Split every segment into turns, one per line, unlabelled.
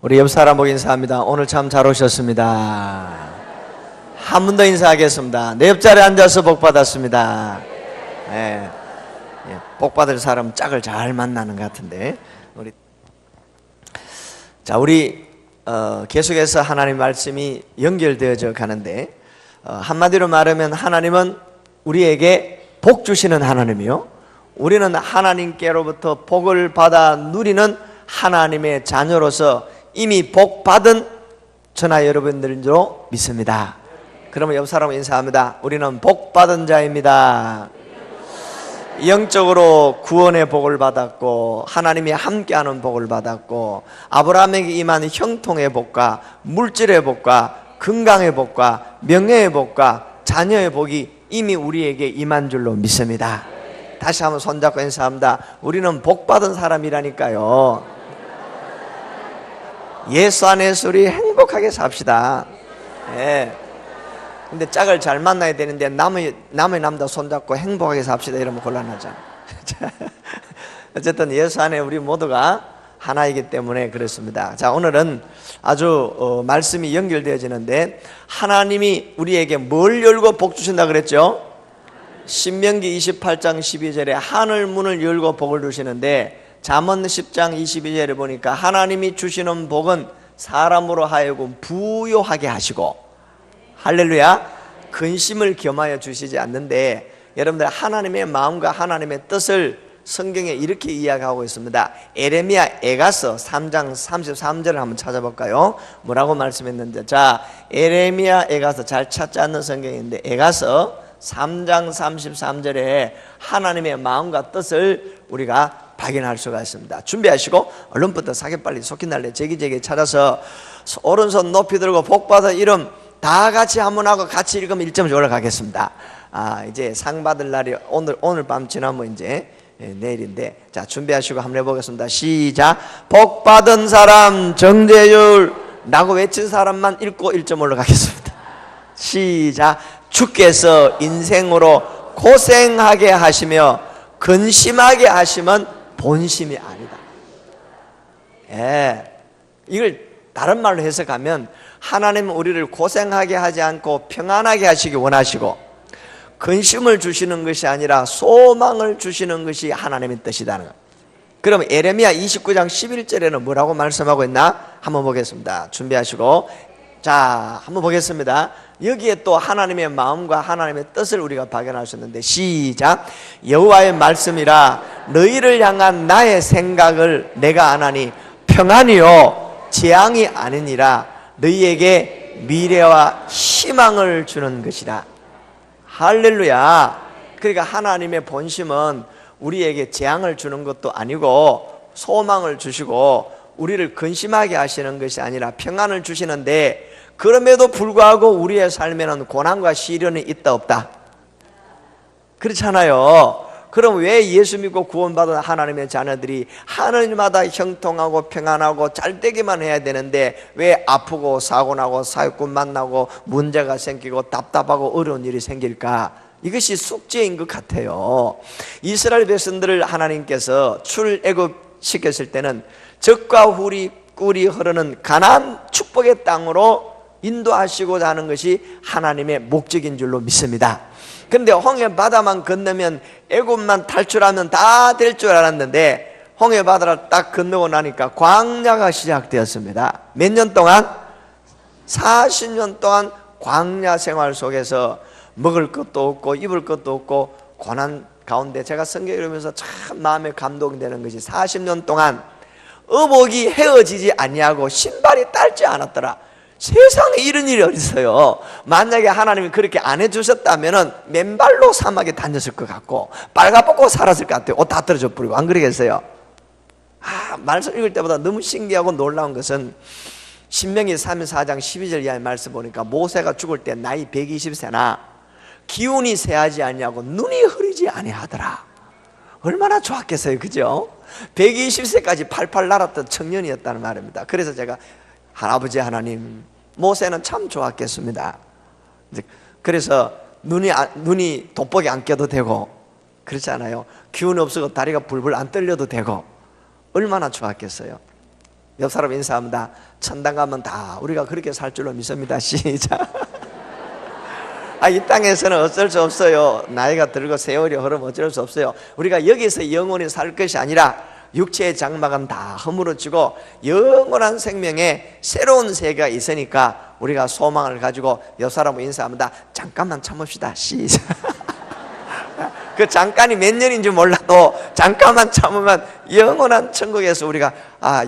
우리 옆 사람 보고 인사합니다. 오늘 참 잘 오셨습니다. 한 번 더 인사하겠습니다. 내 옆자리에 앉아서 복 받았습니다. 네. 복 받을 사람 짝을 잘 만나는 것 같은데 우리 계속해서 하나님 말씀이 연결되어져 가는데 한마디로 말하면 하나님은 우리에게 복 주시는 하나님이요, 우리는 하나님께로부터 복을 받아 누리는 하나님의 자녀로서 이미 복 받은 저나 여러분들로 믿습니다. 그러면 옆 사람 인사합니다. 우리는 복 받은 자입니다. 영적으로 구원의 복을 받았고 하나님이 함께하는 복을 받았고 아브라함에게 임한 형통의 복과 물질의 복과 건강의 복과 명예의 복과 자녀의 복이 이미 우리에게 임한 줄로 믿습니다. 다시 한번 손잡고 인사합니다. 우리는 복 받은 사람이라니까요. 예수 안에서 우리 행복하게 삽시다. 근데 짝을 잘 만나야 되는데 남의 남자 손잡고 행복하게 삽시다 이러면 곤란하잖아. 어쨌든 예수 안에 우리 모두가 하나이기 때문에 그렇습니다. 자, 오늘은 아주 말씀이 연결되어지는데 하나님이 우리에게 뭘 열고 복 주신다 그랬죠? 신명기 28장 12절에 하늘 문을 열고 복을 주시는데 잠언 10장 22절에 보니까 하나님이 주시는 복은 사람으로 하여금 부요하게 하시고, 할렐루야, 근심을 겸하여 주시지 않는데, 여러분들 하나님의 마음과 하나님의 뜻을 성경에 이렇게 이야기하고 있습니다. 에레미야 에가서 3장 33절을 한번 찾아볼까요? 뭐라고 말씀했는데, 자, 에레미야 에가서 잘 찾지 않는 성경인데 에가서 3장 33절에 하나님의 마음과 뜻을 우리가 발견할 수가 있습니다. 준비하시고 얼른부터 사계빨리 속히날래 제기제기 찾아서 오른손 높이 들고 복받은 이름 다 같이 한번 하고 같이 읽으면 1점 올라가겠습니다. 이제 상 받을 날이 오늘 밤 지나면 이제 내일인데, 자, 준비하시고 한번 해보겠습니다. 시작. 복 받은 사람 정재율 라고 외친 사람만 읽고 1점 올라가겠습니다. 시작. 주께서 인생으로 고생하게 하시며 근심하게 하시면 본심이 아니다. 이걸 다른 말로 해석하면 하나님은 우리를 고생하게 하지 않고 평안하게 하시기 원하시고 근심을 주시는 것이 아니라 소망을 주시는 것이 하나님의 뜻이다는 것. 그럼 에레미야 29장 11절에는 뭐라고 말씀하고 있나? 한번 보겠습니다. 준비하시고, 자, 한번 보겠습니다. 여기에 또 하나님의 마음과 하나님의 뜻을 우리가 발견할 수 있는데, 시작. 여호와의 말씀이라 너희를 향한 나의 생각을 내가 아나니 평안이요 재앙이 아니니라 너희에게 미래와 희망을 주는 것이라. 할렐루야. 그러니까 하나님의 본심은 우리에게 재앙을 주는 것도 아니고 소망을 주시고 우리를 근심하게 하시는 것이 아니라 평안을 주시는데, 그럼에도 불구하고 우리의 삶에는 고난과 시련이 있다 없다? 그렇잖아요. 그럼 왜 예수 믿고 구원받은 하나님의 자녀들이 하늘마다 형통하고 평안하고 잘되기만 해야 되는데 왜 아프고 사고나고 사기꾼 만나고 문제가 생기고 답답하고 어려운 일이 생길까? 이것이 숙제인 것 같아요. 이스라엘 백성들을 하나님께서 출애굽시켰을 때는 적과 꿀이 흐르는 가나안 축복의 땅으로 인도하시고자 하는 것이 하나님의 목적인 줄로 믿습니다. 그런데 홍해 바다만 건너면, 애굽만 탈출하면 다 될 줄 알았는데 홍해 바다를 딱 건너고 나니까 광야가 시작되었습니다. 몇 년 동안? 40년 동안 광야 생활 속에서 먹을 것도 없고 입을 것도 없고 고난 가운데, 제가 성경을 읽으면서 참 마음에 감동되는 것이 40년 동안 어복이 헤어지지 아니하고 신발이 딸지 않았더라. 세상에 이런 일이 어디 있어요. 만약에 하나님이 그렇게 안 해주셨다면 맨발로 사막에 다녔을 것 같고 빨가벗고 살았을 것 같아요. 옷 다 떨어져 버리고. 안 그러겠어요? 말씀 읽을 때보다 너무 신기하고 놀라운 것은 신명기 34장 12절 이하의 말씀 보니까 모세가 죽을 때 나이 120세나 기운이 쇠하지 아니하고 눈이 흐리지 아니하더라. 얼마나 좋았겠어요, 그죠? 120세까지 팔팔 날았던 청년이었다는 말입니다. 그래서 제가 아버지 하나님, 모세는 참 좋았겠습니다. 그래서 눈이 돋보기 안 껴도 되고, 그렇지 않아요? 기운이 없어서 다리가 불불 안 떨려도 되고, 얼마나 좋았겠어요. 옆 사람 인사합니다. 천당 가면 다 우리가 그렇게 살 줄로 믿습니다. 시작. 이 땅에서는 어쩔 수 없어요. 나이가 들고 세월이 흐르면 어쩔 수 없어요. 우리가 여기서 영원히 살 것이 아니라 육체의 장막은 다 허물어지고 영원한 생명에 새로운 세계가 있으니까 우리가 소망을 가지고 옆 사람을 인사합니다. 잠깐만 참읍시다. 시작. 그 잠깐이 몇 년인지 몰라도 잠깐만 참으면 영원한 천국에서 우리가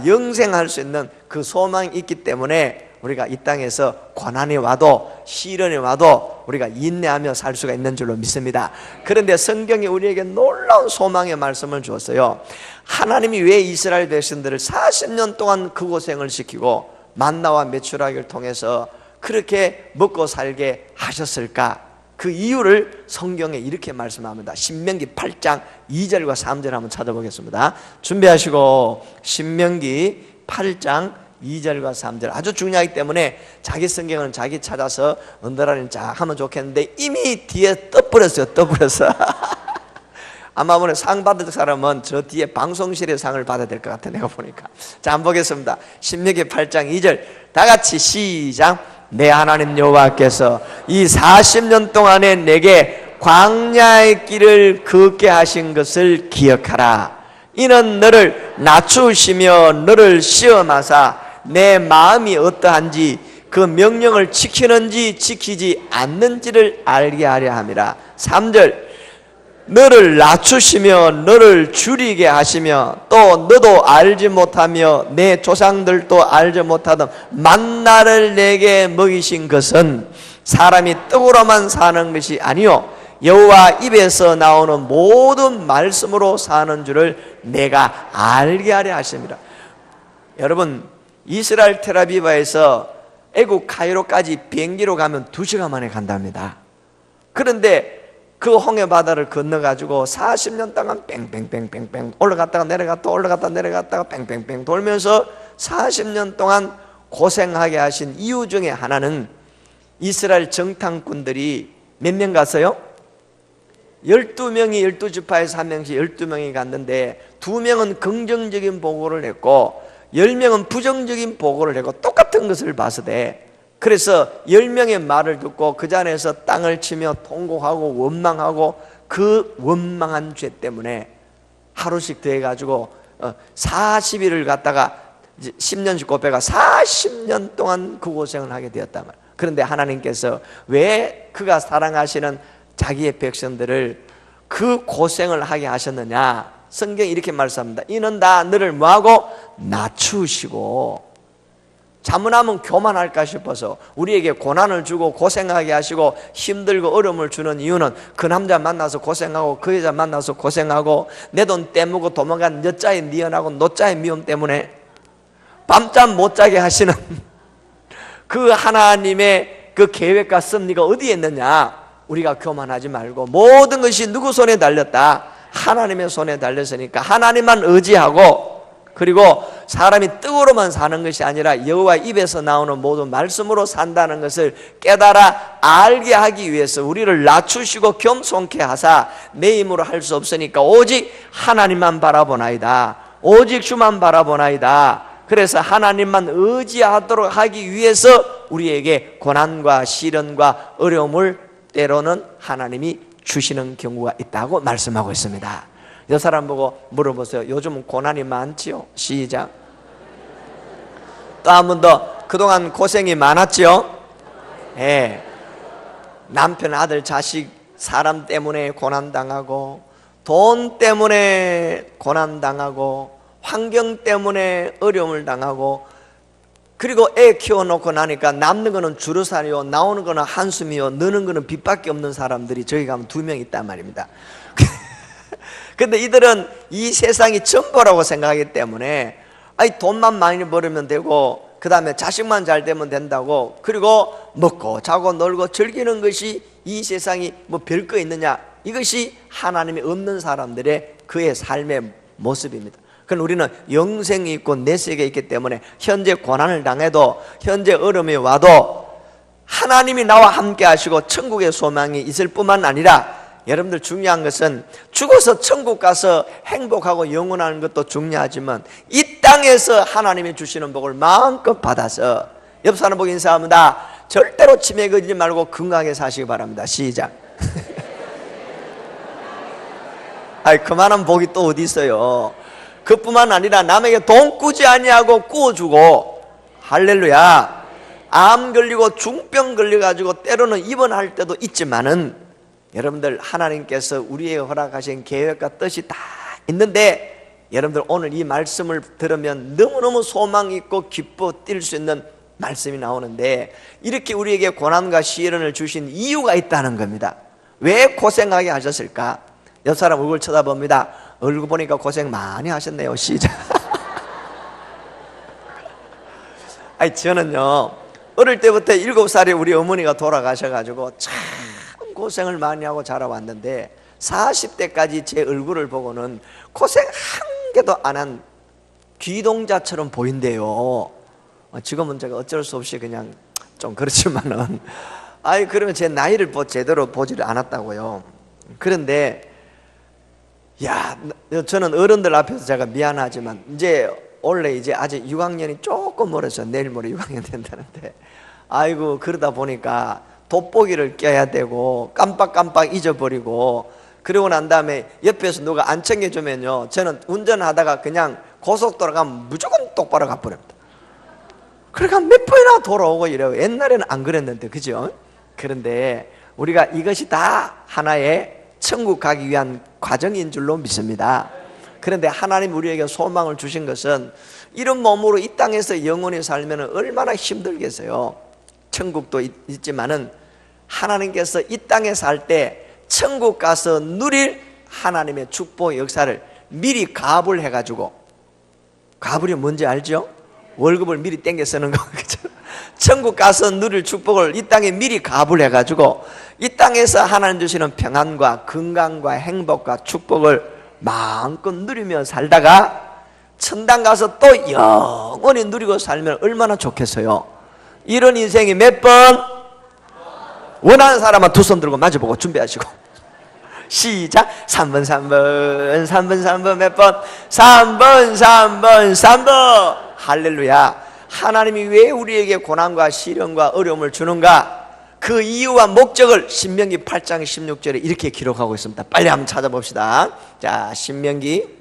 영생할 수 있는 그 소망이 있기 때문에 우리가 이 땅에서 고난이 와도 시련이 와도 우리가 인내하며 살 수가 있는 줄로 믿습니다. 그런데 성경이 우리에게 놀라운 소망의 말씀을 주었어요. 하나님이 왜 이스라엘 백성들을 40년 동안 그 고생을 시키고 만나와 메추라기를 통해서 그렇게 먹고 살게 하셨을까? 그 이유를 성경에 이렇게 말씀합니다. 신명기 8장 2절과 3절 한번 찾아보겠습니다. 준비하시고 신명기 8장 2절과 3절 아주 중요하기 때문에 자기 성경은 자기 찾아서 언더라인 쫙 하면 좋겠는데 이미 뒤에 떠버렸어요. 아마 오늘 상 받을 사람은 저 뒤에 방송실의 상을 받아야 될 것 같아 내가 보니까. 자, 한번 보겠습니다. 신명기 8장 2절 다 같이 시작. 내 하나님 여호와께서 이 40년 동안에 내게 광야의 길을 걷게 하신 것을 기억하라. 이는 너를 낮추시며 너를 시험하사 내 마음이 어떠한지 그 명령을 지키는지 지키지 않는지를 알게 하려 함이라. 3절 너를 낮추시며 너를 줄이게 하시며 또 너도 알지 못하며 내 조상들도 알지 못하던 만나를 내게 먹이신 것은 사람이 떡으로만 사는 것이 아니요 여호와 입에서 나오는 모든 말씀으로 사는 줄을 내가 알게 하려 하십니다. 여러분, 이스라엘 텔아비브에서 애국 카이로까지 비행기로 가면 2시간 만에 간답니다. 그런데 그 홍해 바다를 건너가지고 40년 동안 뺑뺑뺑뺑뺑 올라갔다가 내려갔다가 올라갔다가 내려갔다가 뺑뺑뺑 돌면서 40년 동안 고생하게 하신 이유 중에 하나는 이스라엘 정탐꾼들이 몇 명 갔어요? 12명이 12지파에서 한 명씩 12명이 갔는데 2명은 긍정적인 보고를 했고 10명은 부정적인 보고를 했고 똑같은 것을 봐서 돼. 그래서 10명의 말을 듣고 그 자리에서 땅을 치며 통곡하고 원망하고 그 원망한 죄 때문에 하루씩 더해가지고 40일을 갔다가 10년씩 곱해가 40년 동안 그 고생을 하게 되었단 말이에요. 그런데 하나님께서 왜 그가 사랑하시는 자기의 백성들을 그 고생을 하게 하셨느냐? 성경이 이렇게 말씀합니다. 이는 다 너를 뭐하고 낮추시고. 자문하면 교만할까 싶어서 우리에게 고난을 주고 고생하게 하시고 힘들고 어려움을 주는 이유는 그 남자 만나서 고생하고 그 여자 만나서 고생하고 내 돈 떼먹고 도망간 여자의 미연하고 노자의 미움 때문에 밤잠 못 자게 하시는 그 하나님의 그 계획과 섭리가 어디에 있느냐? 우리가 교만하지 말고 모든 것이 누구 손에 달렸다? 하나님의 손에 달렸으니까 하나님만 의지하고, 그리고 사람이 떡으로만 사는 것이 아니라 여호와 입에서 나오는 모든 말씀으로 산다는 것을 깨달아 알게 하기 위해서 우리를 낮추시고 겸손케 하사 내 힘으로 할 수 없으니까 오직 하나님만 바라보나이다. 오직 주만 바라보나이다. 그래서 하나님만 의지하도록 하기 위해서 우리에게 고난과 시련과 어려움을 때로는 하나님이 주시는 경우가 있다고 말씀하고 있습니다. 여 사람 보고 물어보세요. 요즘은 고난이 많지요? 시작. 또 한 번 더. 그동안 고생이 많았지요? 예. 남편, 아들, 자식, 사람 때문에 고난당하고, 돈 때문에 고난당하고, 환경 때문에 어려움을 당하고, 그리고 애 키워놓고 나니까 남는 거는 주루살이요, 나오는 거는 한숨이요, 느는 거는 빚밖에 없는 사람들이 저기 가면 2명 있단 말입니다. 근데 이들은 이 세상이 전부라고 생각하기 때문에 돈만 많이 벌으면 되고 그 다음에 자식만 잘 되면 된다고, 그리고 먹고 자고 놀고 즐기는 것이 이 세상이 뭐 별거 있느냐, 이것이 하나님이 없는 사람들의 그의 삶의 모습입니다. 그럼 우리는 영생이 있고 내세가 있기 때문에 현재 고난을 당해도, 현재 어려움이 와도 하나님이 나와 함께 하시고 천국의 소망이 있을 뿐만 아니라 여러분들 중요한 것은 죽어서 천국 가서 행복하고 영원한 것도 중요하지만 이 땅에서 하나님이 주시는 복을 마음껏 받아서, 옆 사람 보고 인사합니다. 절대로 치매 걸리지 말고 건강하게 사시기 바랍니다. 시작. 아이, 그만한 복이 또 어디 있어요. 그뿐만 아니라 남에게 돈 꾸지 아니하고 꾸어주고, 할렐루야. 암 걸리고 중병 걸려가지고 때로는 입원할 때도 있지만은, 여러분들 하나님께서 우리에게 허락하신 계획과 뜻이 다 있는데, 여러분들 오늘 이 말씀을 들으면 너무너무 소망 있고 기뻐 뛸 수 있는 말씀이 나오는데, 이렇게 우리에게 고난과 시련을 주신 이유가 있다는 겁니다. 왜 고생하게 하셨을까? 옆 사람 얼굴 쳐다봅니다. 얼굴 보니까 고생 많이 하셨네요. 시작. 아니, 저는요 어릴 때부터 7살에 우리 어머니가 돌아가셔가지고 참 고생을 많이 하고 자라왔는데, 40대까지 제 얼굴을 보고는 고생 한 개도 안 한 귀동자처럼 보인대요. 지금은 제가 어쩔 수 없이 그냥 좀 그렇지만은, 아이, 그러면 제 나이를 제대로 보지를 않았다고요. 그런데 야, 저는 어른들 앞에서 제가 미안하지만 이제 원래 이제 아직 6학년이 조금 멀었어요. 내일 모레 6학년 된다는데, 아이고, 그러다 보니까 돋보기를 껴야 되고 깜빡깜빡 잊어버리고, 그러고 난 다음에 옆에서 누가 안 챙겨주면요, 저는 운전하다가 그냥 고속도로 가면 무조건 똑바로 가버립니다. 그러니까 몇 번이나 돌아오고 이래요. 옛날에는 안 그랬는데, 그죠? 그런데 우리가 이것이 다 하나의 천국 가기 위한 과정인 줄로 믿습니다. 그런데 하나님 우리에게 소망을 주신 것은, 이런 몸으로 이 땅에서 영원히 살면 얼마나 힘들겠어요. 천국도 있지만은 하나님께서 이 땅에 살 때 천국 가서 누릴 하나님의 축복 역사를 미리 가불 해가지고, 가불이 뭔지 알죠? 월급을 미리 땡겨 쓰는 거. 천국 가서 누릴 축복을 이 땅에 미리 가불 해가지고, 이 땅에서 하나님 주시는 평안과 건강과 행복과 축복을 마음껏 누리며 살다가 천당 가서 또 영원히 누리고 살면 얼마나 좋겠어요. 이런 인생이 몇 번? 원하는 사람은 두 손 들고 마주보고 준비하시고 시작. 3번 3번 3번 3번 몇 번? 3번 3번 3번. 할렐루야. 하나님이 왜 우리에게 고난과 시련과 어려움을 주는가? 그 이유와 목적을 신명기 8장 16절에 이렇게 기록하고 있습니다. 빨리 한번 찾아봅시다. 자, 신명기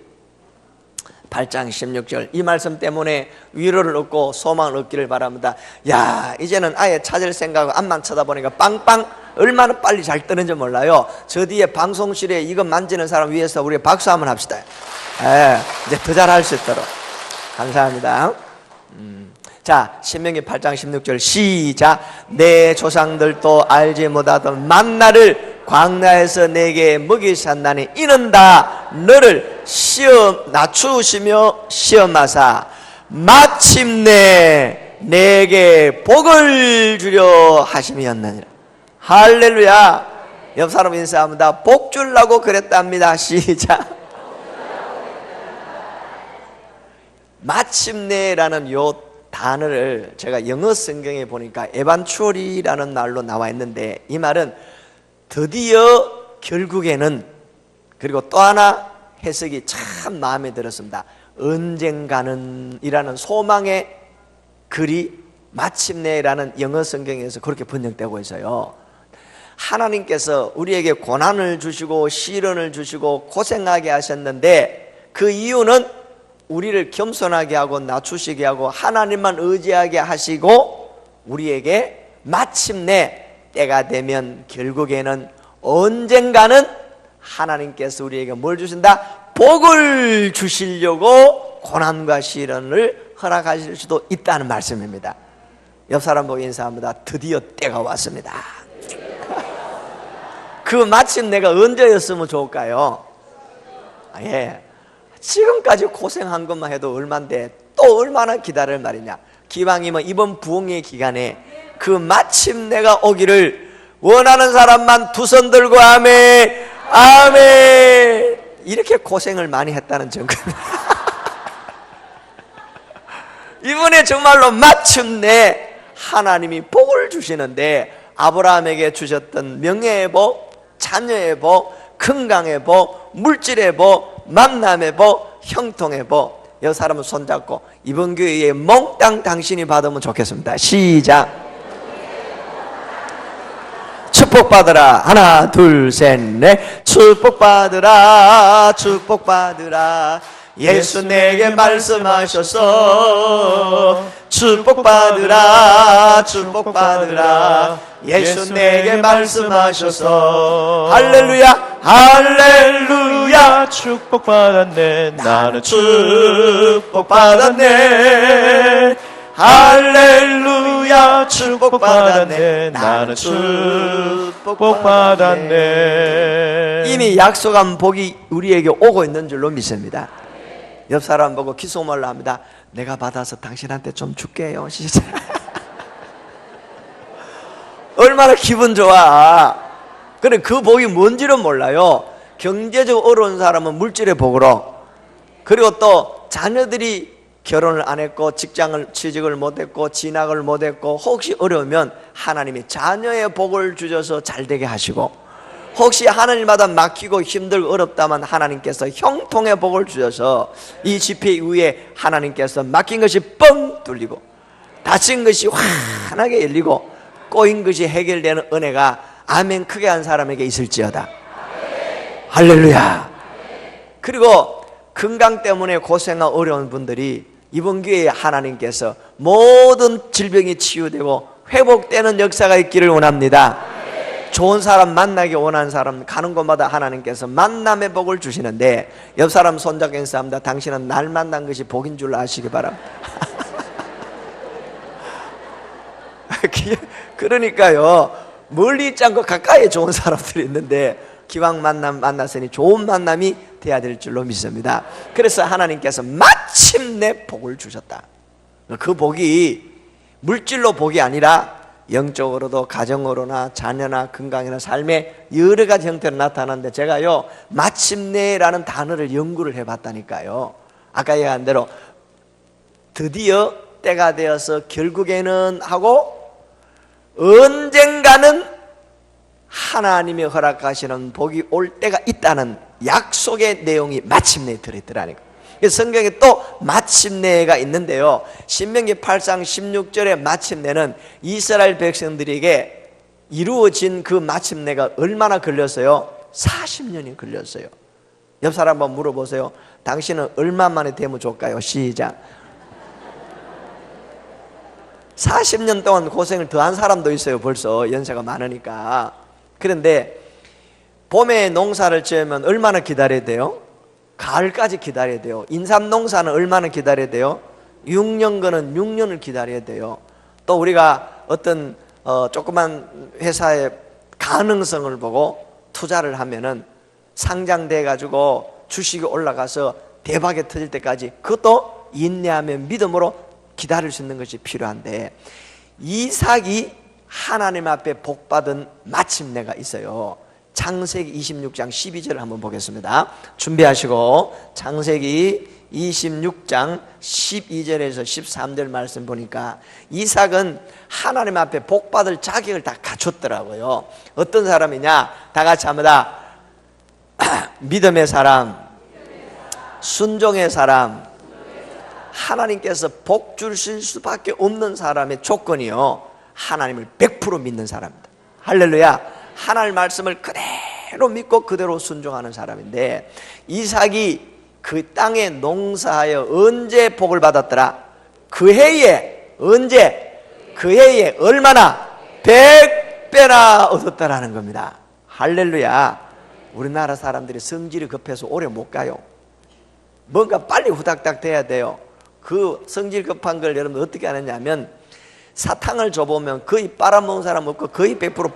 8장 16절, 이 말씀 때문에 위로를 얻고 소망을 얻기를 바랍니다. 야, 이제는 아예 찾을 생각하고 앞만 쳐다보니까 빵빵 얼마나 빨리 잘 뜨는지 몰라요. 저 뒤에 방송실에 이거 만지는 사람 위해서 우리 박수 한번 합시다. 이제 더 잘할 수 있도록. 감사합니다. 자, 신명기 8장 16절 시작. 내 조상들도 알지 못하던 만나를 광야에서 내게 먹이셨나니 이는 다 너를 낮추시며 시험하사 마침내 내게 복을 주려 하심이었느니라. 할렐루야. 옆 사람 인사합니다. 복 주려고 그랬답니다. 시작. 마침내라는 요 단어를 제가 영어 성경에 보니까 에반추얼이라는 말로 나와 있는데, 이 말은 드디어, 결국에는, 그리고 또 하나 해석이 참 마음에 들었습니다. 언젠가는 이라는 소망의 글이 마침내라는 영어 성경에서 그렇게 번역되고 있어요. 하나님께서 우리에게 고난을 주시고 시련을 주시고 고생하게 하셨는데, 그 이유는 우리를 겸손하게 하고 낮추시게 하고 하나님만 의지하게 하시고, 우리에게 마침내 때가 되면 결국에는 언젠가는 하나님께서 우리에게 뭘 주신다? 복을 주시려고 고난과 시련을 허락하실 수도 있다는 말씀입니다. 옆 사람 보고 인사합니다. 드디어 때가 왔습니다. 그 마침내가 언제였으면 좋을까요? 예, 지금까지 고생한 것만 해도 얼만데 또 얼마나 기다릴 말이냐. 기왕이면 이번 부흥의 기간에 그 마침내가 오기를 원하는 사람만 두 손 들고 아멘 아멘. 이렇게 고생을 많이 했다는 증거입니다. 이번에 정말로 마침내 하나님이 복을 주시는데, 아브라함에게 주셨던 명예의 복, 자녀의 복, 건강의 복, 물질의 복, 만남의 복, 형통의 복. 여 사람은 손잡고 이번 교회에 몽땅 당신이 받으면 좋겠습니다. 시작. 축복받으라. 하나 둘 셋 넷. 축복받으라. 축복받으라. 예수 내게 말씀하셔서 축복받으라. 축복받으라. 예수 내게 말씀하셔서 할렐루야. 할렐루야.
축복받았네. 나는
축복받았네. 할렐루야. 축복받았네.
나는 축복받았네.
이미 약속한 복이 우리에게 오고 있는 줄로 믿습니다. 옆 사람 보고 귓속말로 합니다. 내가 받아서 당신한테 좀 줄게요. 시작. 얼마나 기분 좋아. 그래, 그 복이 뭔지는 몰라요. 경제적 어려운 사람은 물질의 복으로, 그리고 또 자녀들이 결혼을 안 했고 직장을 취직을 못했고 진학을 못했고 혹시 어려우면 하나님이 자녀의 복을 주셔서 잘되게 하시고, 혹시 하늘마다 막히고 힘들고 어렵다면 하나님께서 형통의 복을 주셔서 이 집회 이후에 하나님께서 막힌 것이 뻥 뚫리고 닫힌 것이 환하게 열리고 꼬인 것이 해결되는 은혜가 아멘 크게 한 사람에게 있을지어다. 할렐루야. 그리고 건강 때문에 고생하고 어려운 분들이 이번 기회에 하나님께서 모든 질병이 치유되고 회복되는 역사가 있기를 원합니다. 좋은 사람 만나기 원하는 사람 가는 곳마다 하나님께서 만남의 복을 주시는데, 옆 사람 손잡고 인사합니다. 당신은 날 만난 것이 복인 줄 아시기 바랍니다. 그러니까요, 멀리 있지 않고 가까이에 좋은 사람들이 있는데 기왕 만났으니 좋은 만남이 돼야 될 줄로 믿습니다. 그래서 하나님께서 마침내 복을 주셨다. 그 복이 물질로 복이 아니라 영적으로도 가정으로나 자녀나 건강이나 삶의 여러 가지 형태로 나타나는데, 제가요 마침내라는 단어를 연구를 해봤다니까요. 아까 얘기한 대로 드디어 때가 되어서 결국에는 하고 언젠가는 하나님이 허락하시는 복이 올 때가 있다는 약속의 내용이 마침내에 들어있더라니까. 성경에 또 마침내가 있는데요, 신명기 8장 16절의 마침내는 이스라엘 백성들에게 이루어진 그 마침내가 얼마나 걸렸어요? 40년이 걸렸어요. 옆 사람 한번 물어보세요. 당신은 얼마 만에 되면 좋을까요? 시작. 40년 동안 고생을 더한 사람도 있어요. 벌써 연세가 많으니까. 그런데 봄에 농사를 지으면 얼마나 기다려야 돼요? 가을까지 기다려야 돼요. 인삼 농사는 얼마나 기다려야 돼요? 6년간은 6년을 기다려야 돼요. 또 우리가 어떤 조그만 회사의 가능성을 보고 투자를 하면은 상장돼 가지고 주식이 올라가서 대박이 터질 때까지 그것도 인내하며 믿음으로 기다릴 수 있는 것이 필요한데, 이삭이 하나님 앞에 복받은 마침내가 있어요. 창세기 26장 12절을 한번 보겠습니다. 준비하시고 창세기 26장 12절에서 13절 말씀 보니까 이삭은 하나님 앞에 복받을 자격을 다 갖췄더라고요. 어떤 사람이냐? 다 같이 합니다. 믿음의 사람, 순종의 사람, 하나님께서 복 주실 수밖에 없는 사람의 조건이요, 하나님을 100% 믿는 사람입니다. 할렐루야. 하나님 말씀을 그대로 믿고 그대로 순종하는 사람인데, 이삭이 그 땅에 농사하여 언제 복을 받았더라? 그 해에. 언제? 그 해에 얼마나? 100배나 얻었다라는 겁니다. 할렐루야. 우리나라 사람들이 성질이 급해서 오래 못 가요. 뭔가 빨리 후닥닥 돼야 돼요. 그 성질 급한 걸 여러분 어떻게 하느냐면, 사탕을 줘보면 거의 빨아먹은 사람 없고 거의 100%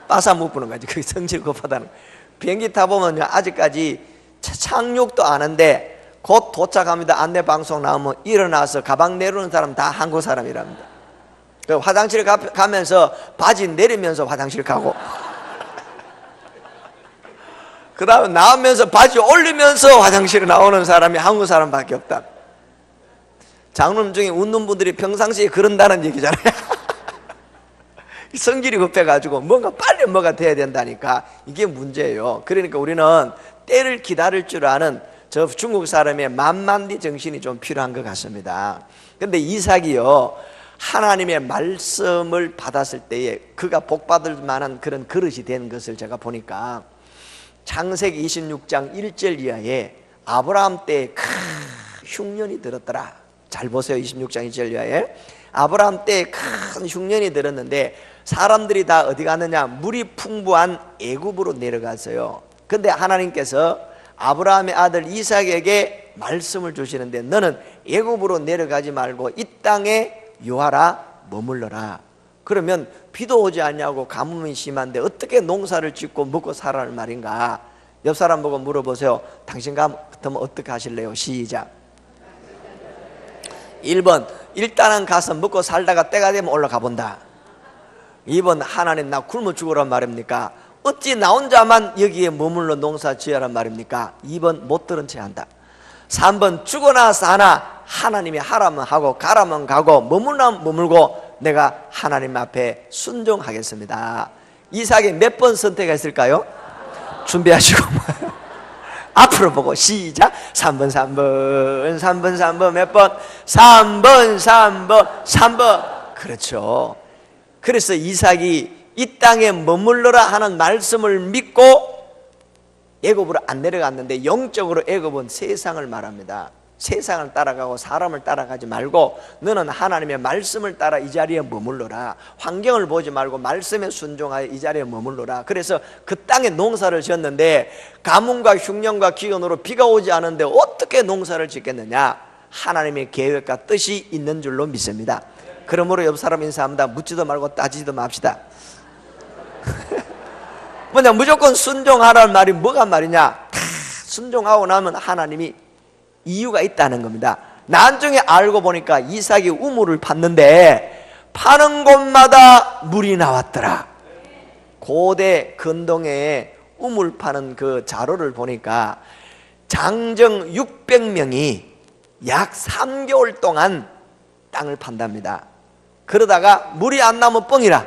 빠사 못 부는 거지. 그게 성질 급하다는. 비행기 타보면 아직까지 착륙도 안 하는데 곧 도착합니다. 안내방송 나오면 일어나서 가방 내려오는 사람 다 한국 사람이랍니다. 화장실 가면서 바지 내리면서 화장실 가고 그 다음에 나오면서 바지 올리면서 화장실에 나오는 사람이 한국 사람밖에 없다. 장로님 중에 웃는 분들이 평상시에 그런다는 얘기잖아요. 성질이 급해가지고 뭔가 빨리 뭐가 돼야 된다니까. 이게 문제예요. 그러니까 우리는 때를 기다릴 줄 아는 저 중국 사람의 만만디 정신이 좀 필요한 것 같습니다. 근데 이삭이요, 하나님의 말씀을 받았을 때에 그가 복받을 만한 그런 그릇이 된 것을 제가 보니까 창세기 26장 1절 이하에 아브라함 때에 큰 흉년이 들었더라. 잘 보세요. 26장 1절 이하에 아브라함 때에 큰 흉년이 들었는데 사람들이 다 어디 갔느냐? 물이 풍부한 애굽으로 내려갔어요. 근데 하나님께서 아브라함의 아들 이삭에게 말씀을 주시는데 너는 애굽으로 내려가지 말고 이 땅에 요하라, 머물러라. 그러면 비도 오지 않냐고 가뭄이 심한데 어떻게 농사를 짓고 먹고 살아는 말인가? 옆 사람 보고 물어보세요. 당신 같으면 어떻게 하실래요? 시작. 1번 일단은 가서 먹고 살다가 때가 되면 올라가 본다. 2번 하나님 나 굶어 죽으란 말입니까? 어찌 나 혼자만 여기에 머물러 농사 지으란 말입니까? 2번 못 들은 채 한다. 3번 죽어나 사나 하나님이 하라면 하고 가라면 가고 머물면 머물고 내가 하나님 앞에 순종하겠습니다. 이삭이 몇 번 선택했을까요? 준비하시고 앞으로 보고 시작. 3번 3번 3번 3번 몇 번? 3번 3번 3번. 그렇죠. 그래서 이삭이 이 땅에 머물러라 하는 말씀을 믿고 애굽으로 안 내려갔는데 영적으로 애굽은 세상을 말합니다. 세상을 따라가고 사람을 따라가지 말고 너는 하나님의 말씀을 따라 이 자리에 머물러라. 환경을 보지 말고 말씀에 순종하여 이 자리에 머물러라. 그래서 그 땅에 농사를 지었는데 가뭄과 흉년과 기근으로 비가 오지 않은데 어떻게 농사를 짓겠느냐? 하나님의 계획과 뜻이 있는 줄로 믿습니다. 그러므로 옆 사람 인사합니다. 묻지도 말고 따지지도 맙시다. 뭐냐, 무조건 순종하라는 말이 뭐가 말이냐? 순종하고 나면 하나님이 이유가 있다는 겁니다. 나중에 알고 보니까 이삭이 우물을 팠는데 파는 곳마다 물이 나왔더라. 고대 근동에 우물 파는 그 자료를 보니까 장정 600명이 약 3개월 동안 땅을 판답니다. 그러다가 물이 안 나면 뻥이라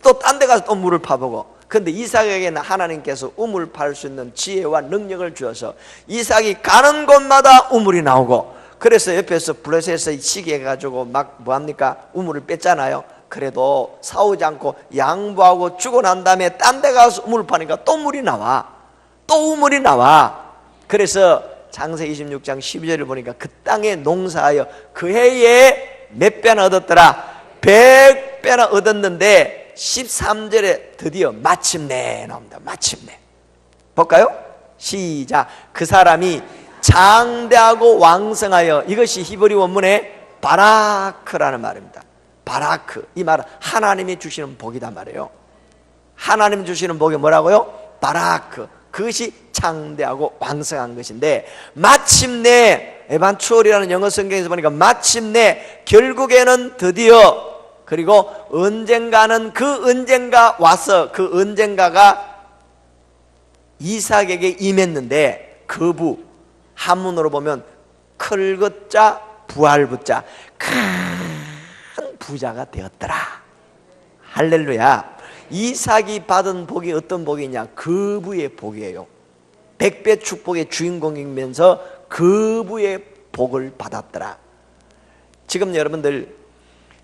또 딴 데 가서 또 물을 파보고. 그런데 이삭에게는 하나님께서 우물 팔 수 있는 지혜와 능력을 주어서 이삭이 가는 곳마다 우물이 나오고, 그래서 옆에서 블레셋에서 시기해가지고 막 뭐합니까? 우물을 뺐잖아요. 그래도 싸우지 않고 양보하고 주고 난 다음에 딴 데 가서 우물 파니까 또 물이 나와. 또 우물이 나와. 그래서 창세기 26장 12절을 보니까 그 땅에 농사하여 그 해에 몇 배나 얻었더라? 100배나 얻었는데 13절에 드디어 마침내 나옵니다. 마침내. 볼까요? 시작. 그 사람이 장대하고 왕성하여, 이것이 히브리 원문의 바라크라는 말입니다. 바라크. 이 말은 하나님이 주시는 복이단 말이에요. 하나님 주시는 복이 뭐라고요? 바라크. 그것이 장대하고 왕성한 것인데, 마침내, 에반추얼이라는 영어 성경에서 보니까 마침내, 결국에는 드디어, 그리고 언젠가는 그 언젠가 와서 그 언젠가가 이삭에게 임했는데, 그 한문으로 보면 클것자 부활부자, 큰 부자가 되었더라. 할렐루야. 이삭이 받은 복이 어떤 복이냐? 그 부의 복이에요. 100배 축복의 주인공이면서 그 부의 복을 받았더라. 지금 여러분들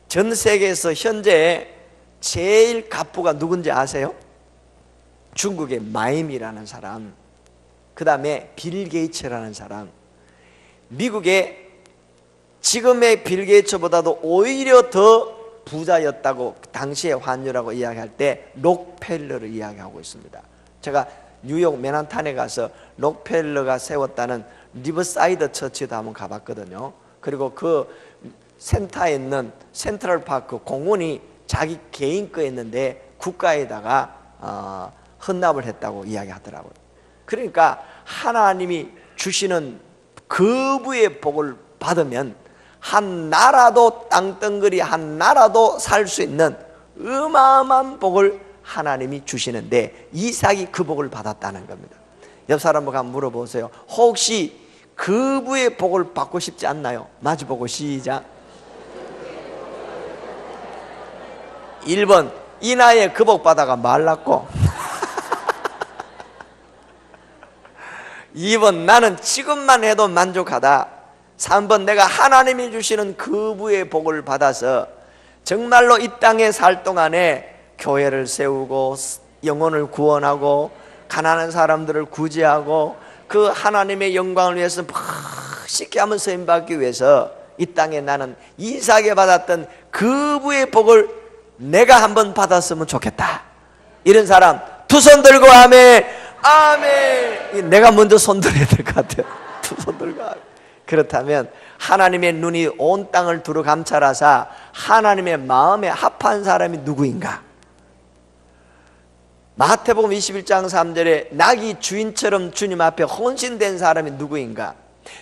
전 세계에서 현재 제일 갑부가 누군지 아세요? 중국의 마임이라는 사람, 그 다음에 빌 게이츠라는 사람, 미국의 지금의 빌 게이츠보다도 오히려 더 부자였다고 당시의 환율하고 이야기할 때 록펠러를 이야기하고 있습니다. 제가 뉴욕 맨하탄에 가서 록펠러가 세웠다는 리버사이드 처치도 한번 가봤거든요. 그리고 그 센터에 있는 센트럴 파크 공원이 자기 개인 거였는데 국가에다가 헌납을 했다고 이야기하더라고요. 그러니까 하나님이 주시는 그부의 복을 받으면 한 나라도 땅덩어리 한 나라도 살 수 있는 어마어마한 복을 하나님이 주시는데, 이삭이 그 복을 받았다는 겁니다. 옆 사람하고 한번 물어보세요. 혹시 그부의 복을 받고 싶지 않나요? 마주보고 시작. 1번 이 나이에 그 복 받아가 말랐고 2번 나는 지금만 해도 만족하다. 3번 내가 하나님이 주시는 그부의 복을 받아서 정말로 이 땅에 살 동안에 교회를 세우고 영혼을 구원하고 가난한 사람들을 구제하고 그 하나님의 영광을 위해서 쉽게 한번 쓰임받기 위해서 이 땅에 나는 이삭에 받았던 그부의 복을 내가 한번 받았으면 좋겠다. 이런 사람 두 손 들고 아멘. 아멘. 내가 먼저 손 들어야 될 것 같아요. 두 손 들고 아멘. 그렇다면 하나님의 눈이 온 땅을 두루 감찰하사 하나님의 마음에 합한 사람이 누구인가? 마태복음 21장 3절에 낙이 주인처럼 주님 앞에 헌신된 사람이 누구인가?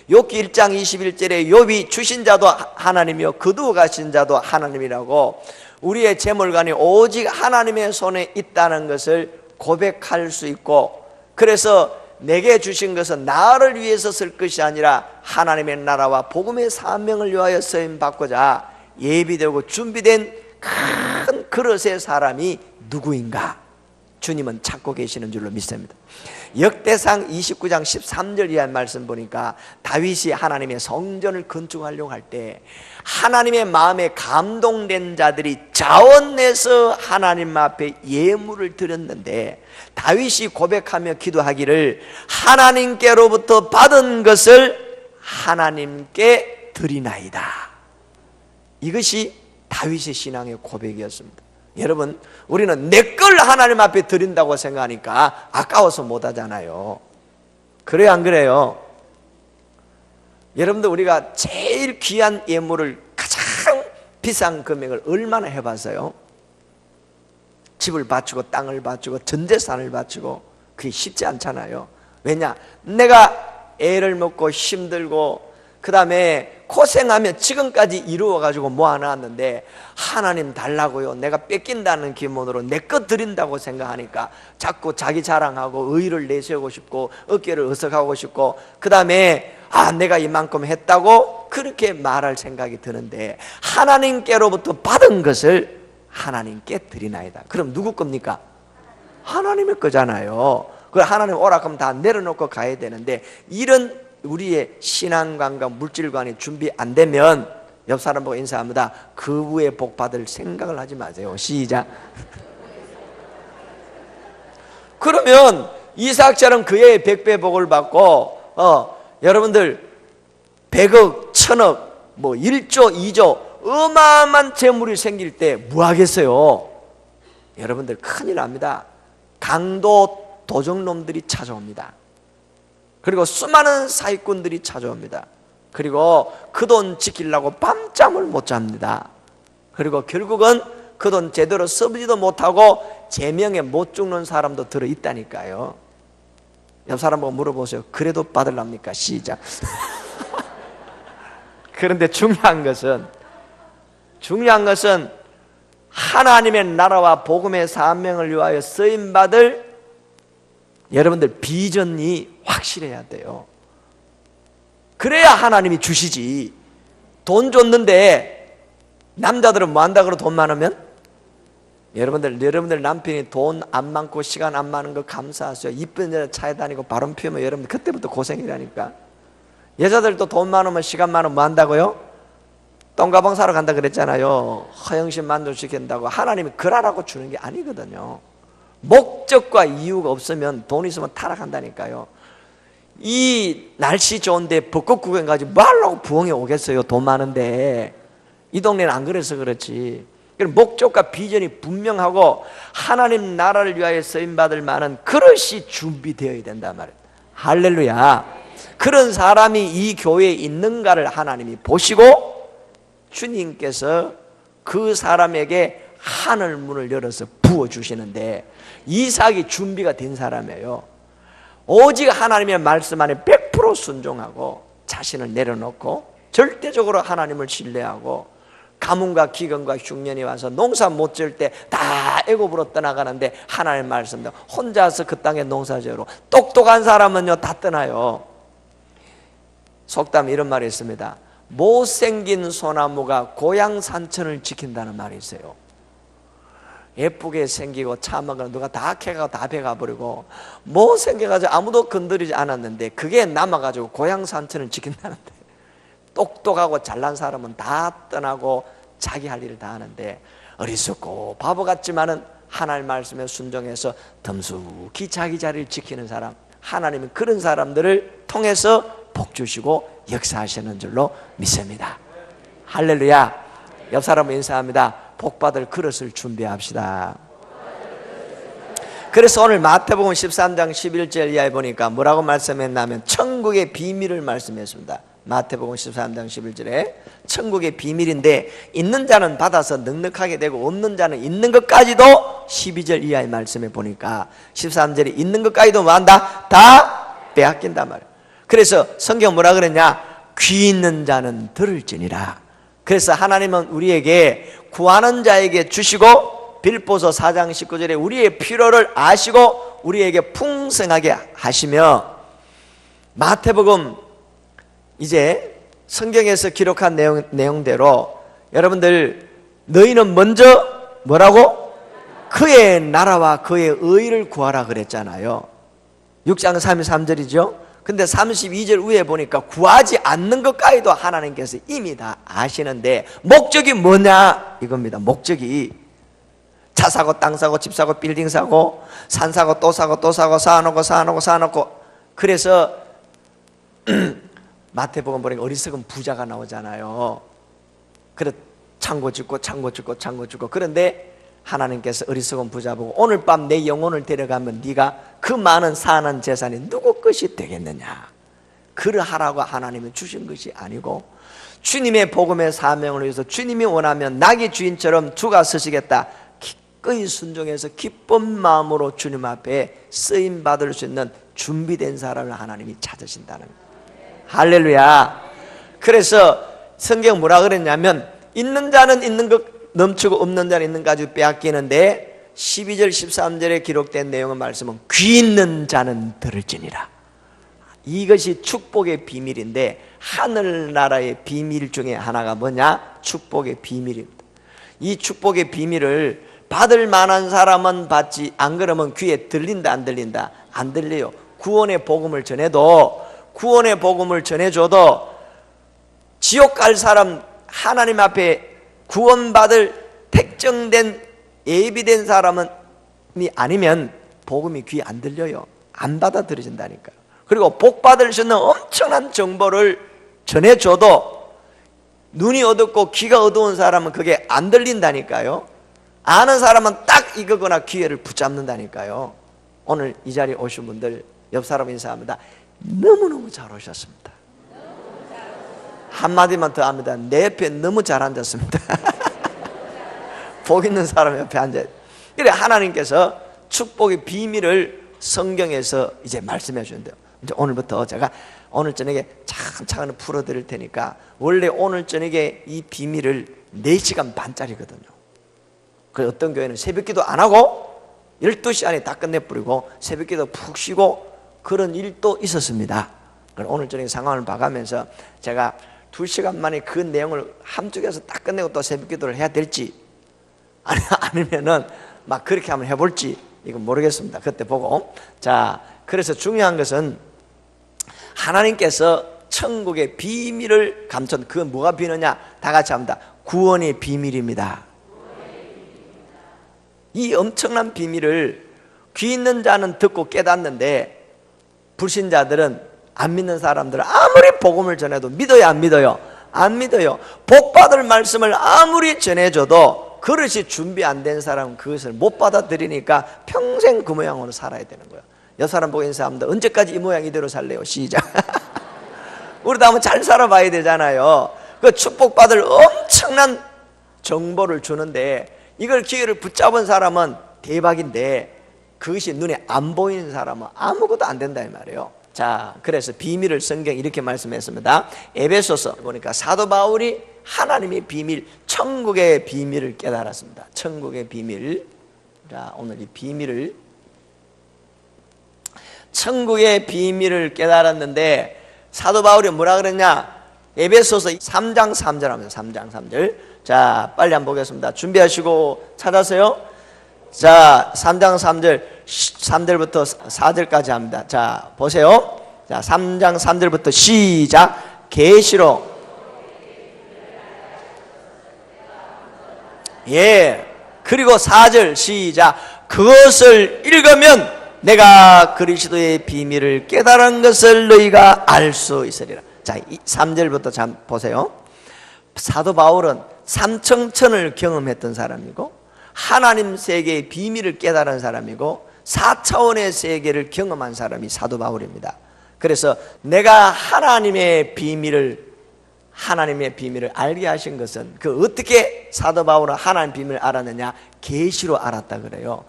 욥기 1장 21절에 욥이 주신 자도 하나님이요 거두어 가신 자도 하나님이라고 우리의 재물관이 오직 하나님의 손에 있다는 것을 고백할 수 있고, 그래서 내게 주신 것은 나를 위해서 쓸 것이 아니라 하나님의 나라와 복음의 사명을 위하여 쓰임받고자 예비되고 준비된 큰 그릇의 사람이 누구인가? 주님은 찾고 계시는 줄로 믿습니다. 역대상 29장 13절 이하의 말씀 보니까 다윗이 하나님의 성전을 건축하려고 할 때 하나님의 마음에 감동된 자들이 자원내서 하나님 앞에 예물을 드렸는데 다윗이 고백하며 기도하기를 하나님께로부터 받은 것을 하나님께 드리나이다. 이것이 다윗의 신앙의 고백이었습니다. 여러분, 우리는 내 걸 하나님 앞에 드린다고 생각하니까 아까워서 못 하잖아요. 그래요, 안 그래요? 여러분들, 우리가 제일 귀한 예물을 가장 비싼 금액을 얼마나 해봤어요? 집을 바치고 땅을 바치고 전 재산을 바치고 그게 쉽지 않잖아요. 왜냐? 내가 애를 먹고 힘들고 그 다음에 고생하며 지금까지 이루어가지고 모아놨는데 하나님 달라고요, 내가 뺏긴다는 기분으로 내 것 드린다고 생각하니까 자꾸 자기 자랑하고 의의를 내세우고 싶고 어깨를 어석하고 싶고 그 다음에 내가 이만큼 했다고 그렇게 말할 생각이 드는데 하나님께로부터 받은 것을 하나님께 드리나이다. 그럼 누구 겁니까? 하나님의 거잖아요. 그걸 하나님 오락하면 다 내려놓고 가야 되는데 이런 우리의 신앙관과 물질관이 준비 안 되면 옆 사람 보고 인사합니다. 그부의 복 받을 생각을 하지 마세요. 시작. 그러면 이삭처럼 그의 100배 복을 받고 여러분들 100억, 1000억, 뭐 1조, 2조 어마어마한 재물이 생길 때 뭐 하겠어요? 여러분들 큰일 납니다. 강도 도적놈들이 찾아옵니다. 그리고 수많은 사기꾼들이 찾아옵니다. 그리고 그 돈 지키려고 밤잠을 못 잡니다. 그리고 결국은 그 돈 제대로 써보지도 못하고 제명에 못 죽는 사람도 들어있다니까요. 옆 사람 보고 물어보세요. 그래도 받으랍니까? 시작. 그런데 중요한 것은 하나님의 나라와 복음의 사명을 위하여 쓰임받을 여러분들 비전이 확실해야 돼요. 그래야 하나님이 주시지. 돈 줬는데 남자들은 뭐 한다 그러고 돈 많으면? 여러분들 남편이 돈 안 많고 시간 안 많은 거 감사하세요. 이쁜 여자 차에 다니고 바람 피우면 여러분들 그때부터 고생이라니까. 여자들도 돈 많으면 시간 많으면 뭐 한다고요? 똥가방 사러 간다 그랬잖아요. 허영심 만족시킨다고. 하나님이 그러라고 주는 게 아니거든요. 목적과 이유가 없으면 돈 있으면 타락한다니까요. 이 날씨 좋은데 벚꽃 구경 가지 말라고 부엉이 오겠어요. 돈 많은데. 이 동네는 안 그래서 그렇지. 목적과 비전이 분명하고 하나님 나라를 위하여 쓰임받을 만한 그릇이 준비되어야 된단 말이에요. 할렐루야. 그런 사람이 이 교회에 있는가를 하나님이 보시고 주님께서 그 사람에게 하늘 문을 열어서 부어주시는데 이삭이 준비가 된 사람이에요. 오직 하나님의 말씀 안에 100% 순종하고 자신을 내려놓고 절대적으로 하나님을 신뢰하고 가뭄과 기근과 흉년이 와서 농사 못 지을 때 다 애굽으로 떠나가는데 하나님의 말씀대로 혼자서 그 땅에 농사 지으러 똑똑한 사람은요 다 떠나요. 속담에 이런 말이 있습니다. 못생긴 소나무가 고향 산천을 지킨다는 말이 있어요. 예쁘게 생기고 참하고 누가 다 캐가고 다 베가버리고 뭐 생겨가지고 아무도 건드리지 않았는데 그게 남아가지고 고향 산천을 지킨다는데, 똑똑하고 잘난 사람은 다 떠나고 자기 할 일을 다 하는데 어리석고 바보 같지만은 하나님 말씀에 순종해서 덤숙히 자기 자리를 지키는 사람, 하나님은 그런 사람들을 통해서 복 주시고 역사하시는 줄로 믿습니다. 할렐루야. 옆 사람은 인사합니다. 복 받을 그릇을 준비합시다. 그래서 오늘 마태복음 13장 11절 이하에 보니까 뭐라고 말씀했냐면 천국의 비밀을 말씀했습니다. 마태복음 13장 11절에 천국의 비밀인데, 있는 자는 받아서 넉넉하게 되고 없는 자는 있는 것까지도 12절 이하의 말씀에 보니까 13절에 있는 것까지도 뭐 한다? 다 빼앗긴단 말이에요. 그래서 성경 뭐라 그랬냐? 귀 있는 자는 들을지니라. 그래서 하나님은 우리에게 구하는 자에게 주시고 빌보서 4장 19절에 우리의 필요를 아시고 우리에게 풍성하게 하시며, 마태복음 이제 성경에서 기록한 내용대로 여러분들, 너희는 먼저 뭐라고? 그의 나라와 그의 의를 구하라 그랬잖아요. 6장 33절이죠. 근데 32절 위에 보니까 구하지 않는 것까지도 하나님께서 이미 다 아시는데, 목적이 뭐냐 이겁니다. 목적이 차 사고 땅 사고 집 사고 빌딩 사고 산 사고 또 사고 또 사고 쌓아놓고 그래서 마태복음 보니까 어리석은 부자가 나오잖아요. 그래 창고 짓고 그런데 하나님께서 어리석은 부자 보고 오늘 밤 내 영혼을 데려가면 네가 그 많은 사는 재산이 누구 것이 되겠느냐. 그러하라고 하나님이 주신 것이 아니고, 주님의 복음의 사명을 위해서 주님이 원하면 낙이 주인처럼 주가 서시겠다, 기꺼이 순종해서 기쁜 마음으로 주님 앞에 쓰임 받을 수 있는 준비된 사람을 하나님이 찾으신다는 거예요. 할렐루야. 그래서 성경 뭐라 그랬냐면 있는 자는 있는 것 넘치고 없는 자는 있는 가지고 빼앗기는데, 12절 13절에 기록된 내용의 말씀은 귀 있는 자는 들을지니라. 이것이 축복의 비밀인데, 하늘나라의 비밀 중에 하나가 뭐냐? 축복의 비밀입니다. 이 축복의 비밀을 받을 만한 사람은 받지, 안 그러면 귀에 들린다 안 들린다? 안 들려요. 구원의 복음을 전해도, 구원의 복음을 전해줘도 지옥 갈 사람, 하나님 앞에 구원받을 특정된 예비된 사람이 아니면 복음이 귀에 안 들려요. 안 받아들여진다니까요. 그리고 복 받을 수 있는 엄청난 정보를 전해줘도 눈이 어둡고 귀가 어두운 사람은 그게 안 들린다니까요. 아는 사람은 딱 이거거나 기회를 붙잡는다니까요. 오늘 이 자리에 오신 분들 옆 사람 인사합니다. 너무너무 잘 오셨습니다. 한마디만 더 합니다. 내 옆에 너무 잘 앉았습니다. 복 있는 사람 옆에 앉아요. 그래 하나님께서 축복의 비밀을 성경에서 이제 말씀해 주는데요. 이제 오늘부터 제가 오늘 저녁에 차근차근 풀어드릴 테니까, 원래 오늘 저녁에 이 비밀을 4시간 반짜리거든요. 그 어떤 교회는 새벽기도 안 하고 12시 안에 다 끝내버리고 새벽기도 푹 쉬고 그런 일도 있었습니다. 오늘 저녁에 상황을 봐가면서 제가 2시간 만에 그 내용을 함축해서 딱 끝내고 또 새벽 기도를 해야 될지 아니면은 막 그렇게 한번 해볼지 이건 모르겠습니다. 그때 보고. 자, 그래서 중요한 것은 하나님께서 천국의 비밀을 감춘, 그건 뭐가 비느냐? 다 같이 합니다. 구원의 비밀입니다. 이 엄청난 비밀을 귀 있는 자는 듣고 깨닫는데, 불신자들은, 안 믿는 사람들은 아무리 복음을 전해도 믿어요 안 믿어요? 안 믿어요. 복받을 말씀을 아무리 전해줘도 그릇이 준비 안 된 사람은 그것을 못 받아들이니까 평생 그 모양으로 살아야 되는 거예요. 옆 사람 보고 인사합니다. 언제까지 이 모양 이대로 살래요? 시작. 우리도 한번 잘 살아봐야 되잖아요. 그 축복받을 엄청난 정보를 주는데 이걸 기회를 붙잡은 사람은 대박인데, 그것이 눈에 안 보이는 사람은 아무것도 안 된다 이 말이에요. 자, 그래서 비밀을 성경이 이렇게 말씀했습니다. 에베소서 보니까 사도 바울이 하나님의 비밀, 천국의 비밀을 깨달았습니다. 천국의 비밀. 자, 오늘 이 비밀을, 천국의 비밀을 깨달았는데 사도 바울이 뭐라 그랬냐? 에베소서 3장 3절 합니다. 3장 3절. 자, 빨리 한번 보겠습니다. 준비하시고 찾아서요. 자, 3장 3절부터 4절까지 합니다. 자, 보세요. 자, 3장 3절부터 시작. 계시록. 예. 그리고 4절 시작. 그것을 읽으면 내가 그리스도의 비밀을 깨달은 것을 너희가 알 수 있으리라. 자, 3절부터 참 보세요. 사도 바울은 삼청천을 경험했던 사람이고 하나님 세계의 비밀을 깨달은 사람이고 4차원의 세계를 경험한 사람이 사도 바울입니다. 그래서 내가 하나님의 비밀을 알게 하신 것은 그 어떻게 사도 바울은 하나님 비밀을 알았느냐? 계시로 알았다 그래요.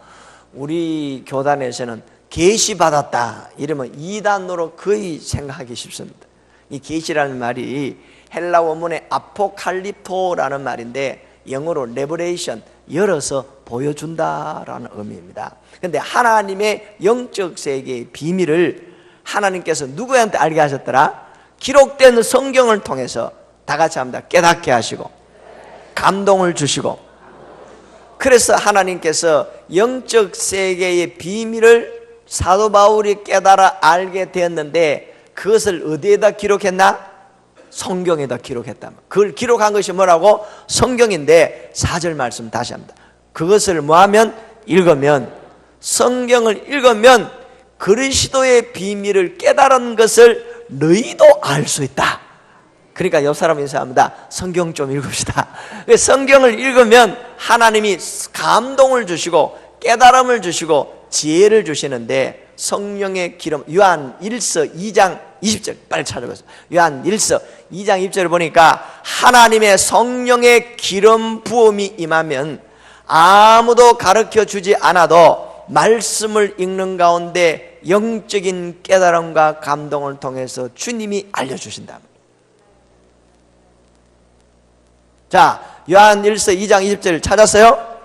우리 교단에서는 계시 받았다 이러면 이단으로 거의 생각하기 쉽습니다. 이 계시라는 말이 헬라 원문의 아포칼립토라는 말인데 영어로 레버레이션, 열어서 보여준다라는 의미입니다. 그런데 하나님의 영적 세계의 비밀을 하나님께서 누구한테 알게 하셨더라? 기록된 성경을 통해서 다 같이 합니다. 깨닫게 하시고 감동을 주시고, 그래서 하나님께서 영적 세계의 비밀을 사도 바울이 깨달아 알게 되었는데 그것을 어디에다 기록했나? 성경에다 기록했다. 그걸 기록한 것이 뭐라고? 성경인데 4절 말씀 다시 합니다. 그것을 뭐하면? 읽으면, 성경을 읽으면 그리스도의 비밀을 깨달은 것을 너희도 알 수 있다. 그러니까 옆 사람 인사합니다. 성경 좀 읽읍시다. 성경을 읽으면 하나님이 감동을 주시고 깨달음을 주시고 지혜를 주시는데, 성령의 기름, 요한 1서 2장 20절 빨리 찾아보세요. 요한 1서 2장 20절을 보니까 하나님의 성령의 기름 부음이 임하면 아무도 가르쳐 주지 않아도 말씀을 읽는 가운데 영적인 깨달음과 감동을 통해서 주님이 알려주신다. 자, 요한 1서 2장 20절 찾았어요?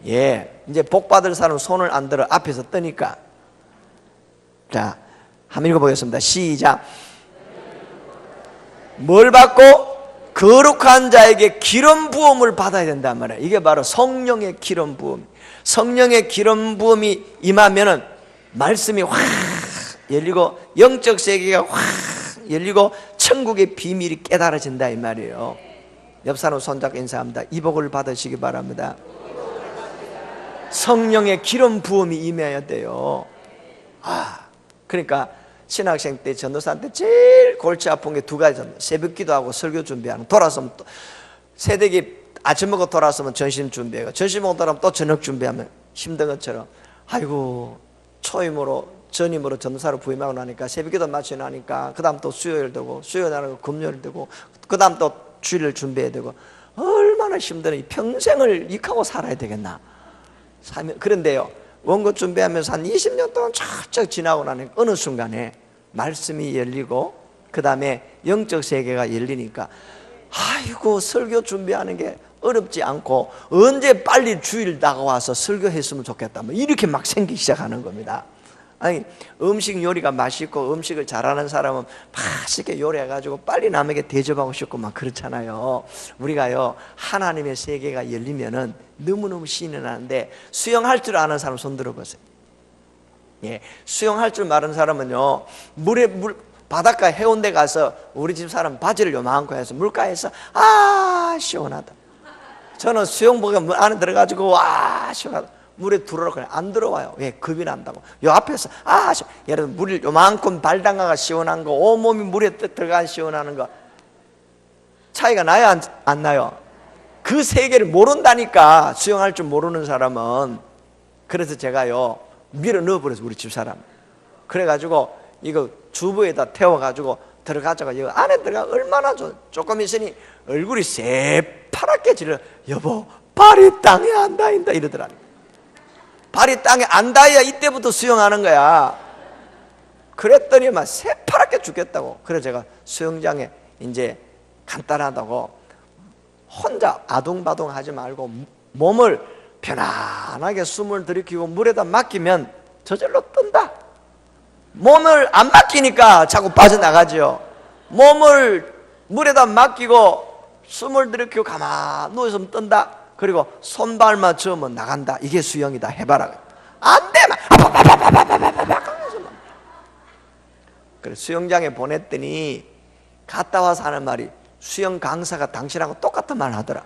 예, 이제 복 받을 사람은 손을 안 들어 앞에서 뜨니까. 자, 한번 읽어보겠습니다. 시작. 뭘 받고? 거룩한 자에게 기름 부음을 받아야 된단 말이에요. 이게 바로 성령의 기름 부음. 성령의 기름 부음이 임하면은 말씀이 확 열리고 영적 세계가 확 열리고 천국의 비밀이 깨달아진다 이 말이에요. 옆 사람 손잡고 인사합니다. 이 복을 받으시기 바랍니다. 성령의 기름 부음이 임해야 돼요. 그러니까 신학생 때 전도사한테 제일 골치 아픈 게 두 가지. 새벽 기도하고 설교 준비하는. 돌아서면 또 새벽에 아침 먹고 돌아서면 점심 준비하고, 점심 먹고 돌아오면 또 저녁 준비하면 힘든 것처럼, 아이고 초임으로 전임으로 전도사로 부임하고 나니까 새벽 기도 마치고 나니까 그 다음 또 수요일 되고, 수요일 나는 금요일 되고, 그 다음 또 주일을 준비해야 되고, 얼마나 힘드니. 평생을 이하고 살아야 되겠나. 그런데요, 원고 준비하면서 한 20년 동안 쫙쫙 지나고 나니까 어느 순간에 말씀이 열리고 그 다음에 영적 세계가 열리니까, 아이고 설교 준비하는 게 어렵지 않고 언제 빨리 주일 나가와서 설교했으면 좋겠다, 뭐 이렇게 막 생기기 시작하는 겁니다. 아니, 음식 요리가 맛있고 음식을 잘하는 사람은 맛있게 요리해가지고 빨리 남에게 대접하고 싶고 막 그렇잖아요. 우리가요, 하나님의 세계가 열리면은 너무너무 신이 나는데, 수영할 줄 아는 사람 손 들어보세요. 예, 수영할 줄 아는 사람은요, 바닷가 해운대 가서 우리 집 사람 바지를 요만큼 해서 물가에서 시원하다. 저는 수영복에 안에 들어가지고 시원하다. 물에 들어오라 그래. 안 들어와요. 왜? 겁이 난다고. 요 앞에서 여러분, 물이 요만큼 발 담가가 시원한 거, 온몸이 물에 들어가 시원하는 거 차이가 나요, 안 나요? 그 세계를 모른다니까, 수영할 줄 모르는 사람은. 그래서 제가요, 밀어 넣어버려서 우리 집사람. 그래가지고 이거 주부에다 태워가지고 들어가자고, 여기 안에 들어가 얼마나 조금 있으니 얼굴이 새파랗게 질러. 여보, 발이 땅에 안 닿는다 이러더라니. 발이 땅에 안 닿아야 이때부터 수영하는 거야. 그랬더니 막 새파랗게 죽겠다고. 그래서 제가 수영장에 이제 간단하다고 혼자 아둥바둥 하지 말고 몸을 편안하게 숨을 들이키고 물에다 맡기면 저절로 뜬다. 몸을 안 맡기니까 자꾸 빠져나가죠. 몸을 물에다 맡기고 숨을 들이키고 가만히 누워있으면 뜬다. 그리고 손발만 저으면 나간다. 이게 수영이다. 해봐라. 안 돼! 막. 그래서 수영장에 보냈더니 갔다 와서 하는 말이, 수영 강사가 당신하고 똑같은 말 하더라.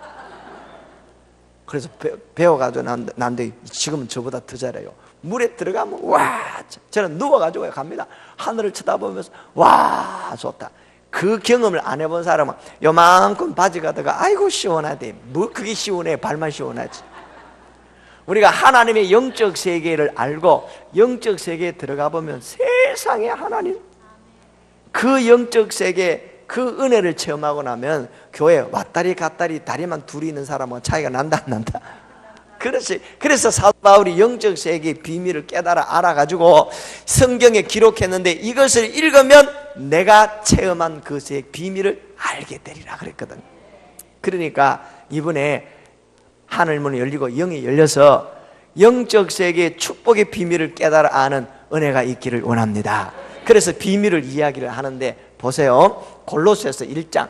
그래서 배워가지고 난데 지금은 저보다 더 잘해요. 물에 들어가면 와, 저는 누워가지고 갑니다. 하늘을 쳐다보면서 와, 좋다. 그 경험을 안 해본 사람은 요만큼 바지가 들어가 아이고 시원하대. 뭐 그게 시원해? 발만 시원하지. 우리가 하나님의 영적 세계를 알고 영적 세계에 들어가 보면 세상에 하나님, 그 영적 세계, 그 은혜를 체험하고 나면 교회 왔다리 갔다리 다리만 둘이 있는 사람은 차이가 난다 안 난다? 그래서 사도 바울이 영적 세계의 비밀을 깨달아 알아가지고 성경에 기록했는데, 이것을 읽으면 내가 체험한 그것의 비밀을 알게 되리라 그랬거든. 그러니까 이번에 하늘문이 열리고 영이 열려서 영적 세계의 축복의 비밀을 깨달아 아는 은혜가 있기를 원합니다. 그래서 비밀을 이야기를 하는데, 보세요. 골로새서 1장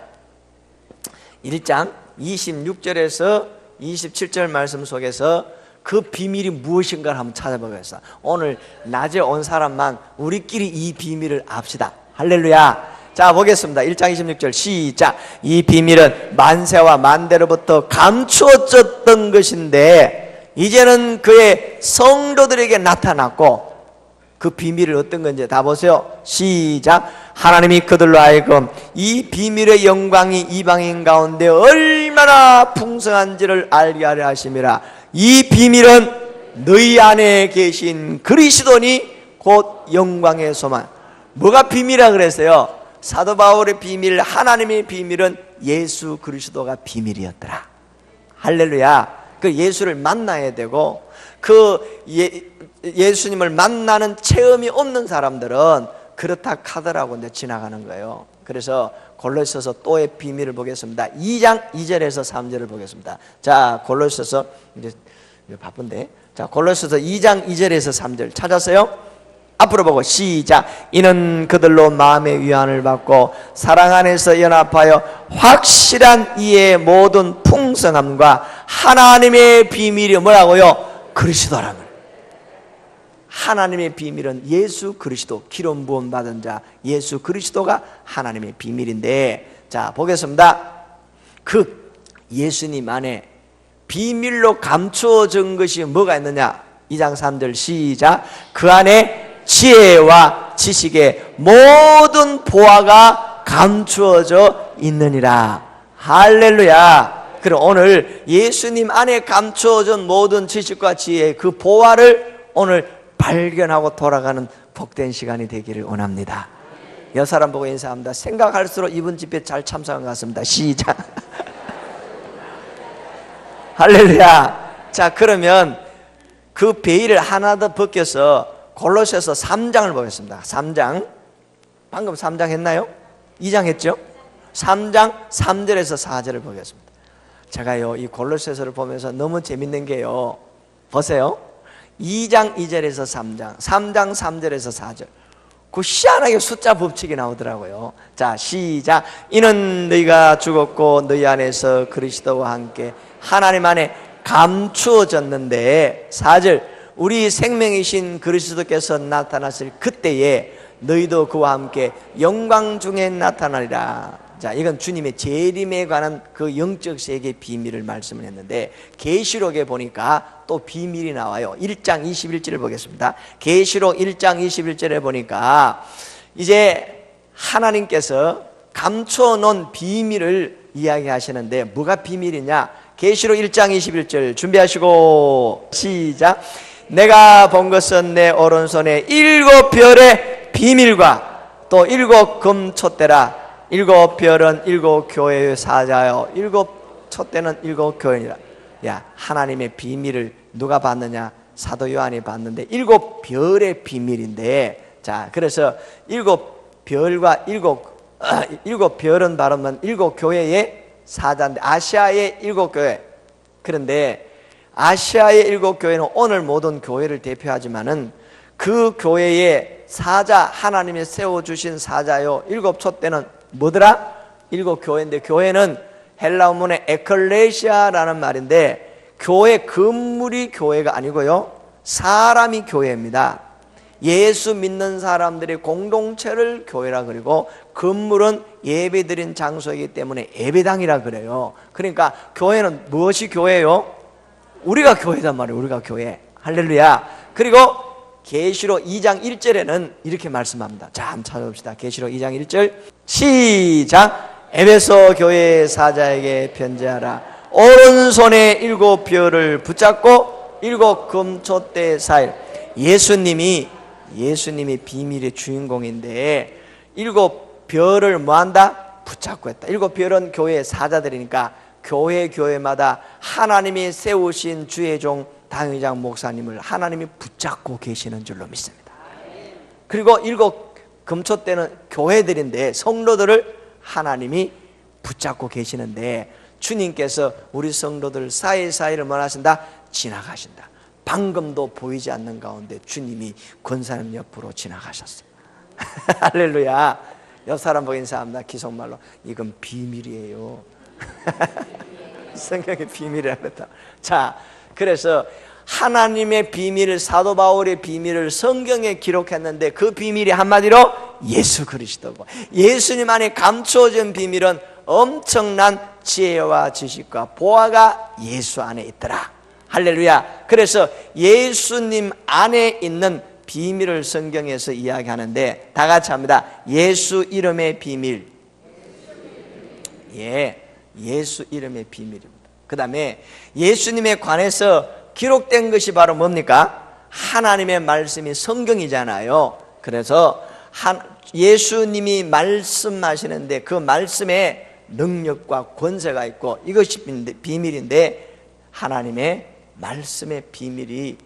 26절에서 27절 말씀 속에서 그 비밀이 무엇인가를 한번 찾아보겠습니다. 오늘 낮에 온 사람만 우리끼리 이 비밀을 압시다. 할렐루야. 자, 보겠습니다. 1장 26절 시작. 이 비밀은 만세와 만대로부터 감추어졌던 것인데 이제는 그의 성도들에게 나타났고, 그 비밀을 어떤 건지 다 보세요. 시작. 하나님이 그들로 하여금 이 비밀의 영광이 이방인 가운데 얼마나 풍성한지를 알게 하려 하심이라. 이 비밀은 너희 안에 계신 그리스도니 곧 영광의 소망. 뭐가 비밀이라 그랬어요? 사도 바울의 비밀, 하나님의 비밀은 예수 그리스도가 비밀이었더라. 할렐루야. 그 예수를 만나야 되고, 그 예수님을 만나는 체험이 없는 사람들은 그렇다 카더라고 이제 지나가는 거예요. 그래서 골로새서 또의 비밀을 보겠습니다. 2장 2절에서 3절을 보겠습니다. 자, 골로새서 이제 바쁜데, 자, 골로새서 2장 2절에서 3절 찾았어요? 앞으로 보고 시작. 이는 그들로 마음의 위안을 받고 사랑 안에서 연합하여 확실한 이의 모든 풍성함과 하나님의 비밀이 뭐라고요? 그리스도라는 거예요. 하나님의 비밀은 예수 그리스도, 기름 부음 받은 자 예수 그리스도가 하나님의 비밀인데, 자 보겠습니다. 그 예수님 안에 비밀로 감추어진 것이 뭐가 있느냐? 2장 3절 시작. 그 안에 지혜와 지식의 모든 보화가 감추어져 있느니라. 할렐루야. 그럼 오늘 예수님 안에 감추어진 모든 지식과 지혜의 그 보화를 오늘 발견하고 돌아가는 복된 시간이 되기를 원합니다. 여 사람 보고 인사합니다. 생각할수록 이번 집회 잘 참석한 것 같습니다. 시작. 할렐루야. 자, 그러면 그 베일을 하나 더 벗겨서 골로새서 3장을 보겠습니다. 3장. 방금 3장 했나요? 2장 했죠? 3장 3절에서 4절을 보겠습니다. 제가요, 이 골로새서를 보면서 너무 재밌는 게요, 보세요. 2장 2절에서 3장, 3장 3절에서 4절. 그 희한하게 숫자 법칙이 나오더라고요. 자, 시작. 이는 너희가 죽었고 너희 안에서 그리스도와 함께 하나님 안에 감추어졌는데, 4절. 우리 생명이신 그리스도께서 나타났을 그때에 너희도 그와 함께 영광 중에 나타나리라. 자, 이건 주님의 재림에 관한 그 영적 세계의 비밀을 말씀을 했는데, 계시록에 보니까 또 비밀이 나와요. 1장 21절을 보겠습니다. 계시록 1장 21절에 보니까 이제 하나님께서 감춰 놓은 비밀을 이야기하시는데, 뭐가 비밀이냐? 계시록 1장 21절 준비하시고 시작. 내가 본 것은 내 오른손에 7별의 비밀과 또 7 금촛대라. 7별은 7 교회의 사자요, 7 촛대는 7 교회니라. 야, 하나님의 비밀을 누가 받느냐? 사도 요한이 받는데 7별의 비밀인데, 자, 그래서 7별과 7별은 바르면 7 교회의 사자인데, 아시아의 7 교회. 그런데 아시아의 7 교회는 오늘 모든 교회를 대표하지만은 그 교회의 사자, 하나님이 세워주신 사자요, 7 촛대는 뭐더라? 7 교회인데, 교회는 헬라어문의 에클레시아라는 말인데, 교회 건물이 교회가 아니고요, 사람이 교회입니다. 예수 믿는 사람들의 공동체를 교회라 그리고 건물은 예배드린 장소이기 때문에 예배당이라 그래요. 그러니까 교회는 무엇이 교회예요? 우리가 교회단 말이에요. 우리가 교회. 할렐루야. 그리고 계시록 2장 1절에는 이렇게 말씀합니다. 자, 한번 찾아봅시다. 계시록 2장 1절 시작. 에베소 교회 사자에게 편지하라. 오른손에 7 별을 붙잡고 7 금초대 사일. 예수님이 비밀의 주인공인데 7 별을 뭐한다? 붙잡고 했다. 7 별은 교회의 사자들이니까 교회마다 하나님이 세우신 주의 종 당회장 목사님을 하나님이 붙잡고 계시는 줄로 믿습니다. 그리고 7 금초대는 교회들인데 성도들을 하나님이 붙잡고 계시는데 주님께서 우리 성도들 사이사이를 뭐 하신다? 지나가신다. 방금도 보이지 않는 가운데 주님이 권사님 옆으로 지나가셨어요. 할렐루야. 옆 사람 보고 인사합니다. 기속말로 이건 비밀이에요. 성경의 비밀이라고 했다. 자, 그래서 하나님의 비밀을, 사도 바울의 비밀을 성경에 기록했는데 그 비밀이 한마디로 예수 그리스도고, 예수님 안에 감추어진 비밀은 엄청난 지혜와 지식과 보화가 예수 안에 있더라. 할렐루야. 그래서 예수님 안에 있는 비밀을 성경에서 이야기하는데 다 같이 합니다. 예수 이름의 비밀. 예, 예수 이름의 비밀입니다. 그 다음에 예수님에 관해서 기록된 것이 바로 뭡니까? 하나님의 말씀이 성경이잖아요. 그래서 예수님이 말씀하시는데 그 말씀에 능력과 권세가 있고 이것이 비밀인데 하나님의 말씀의 비밀이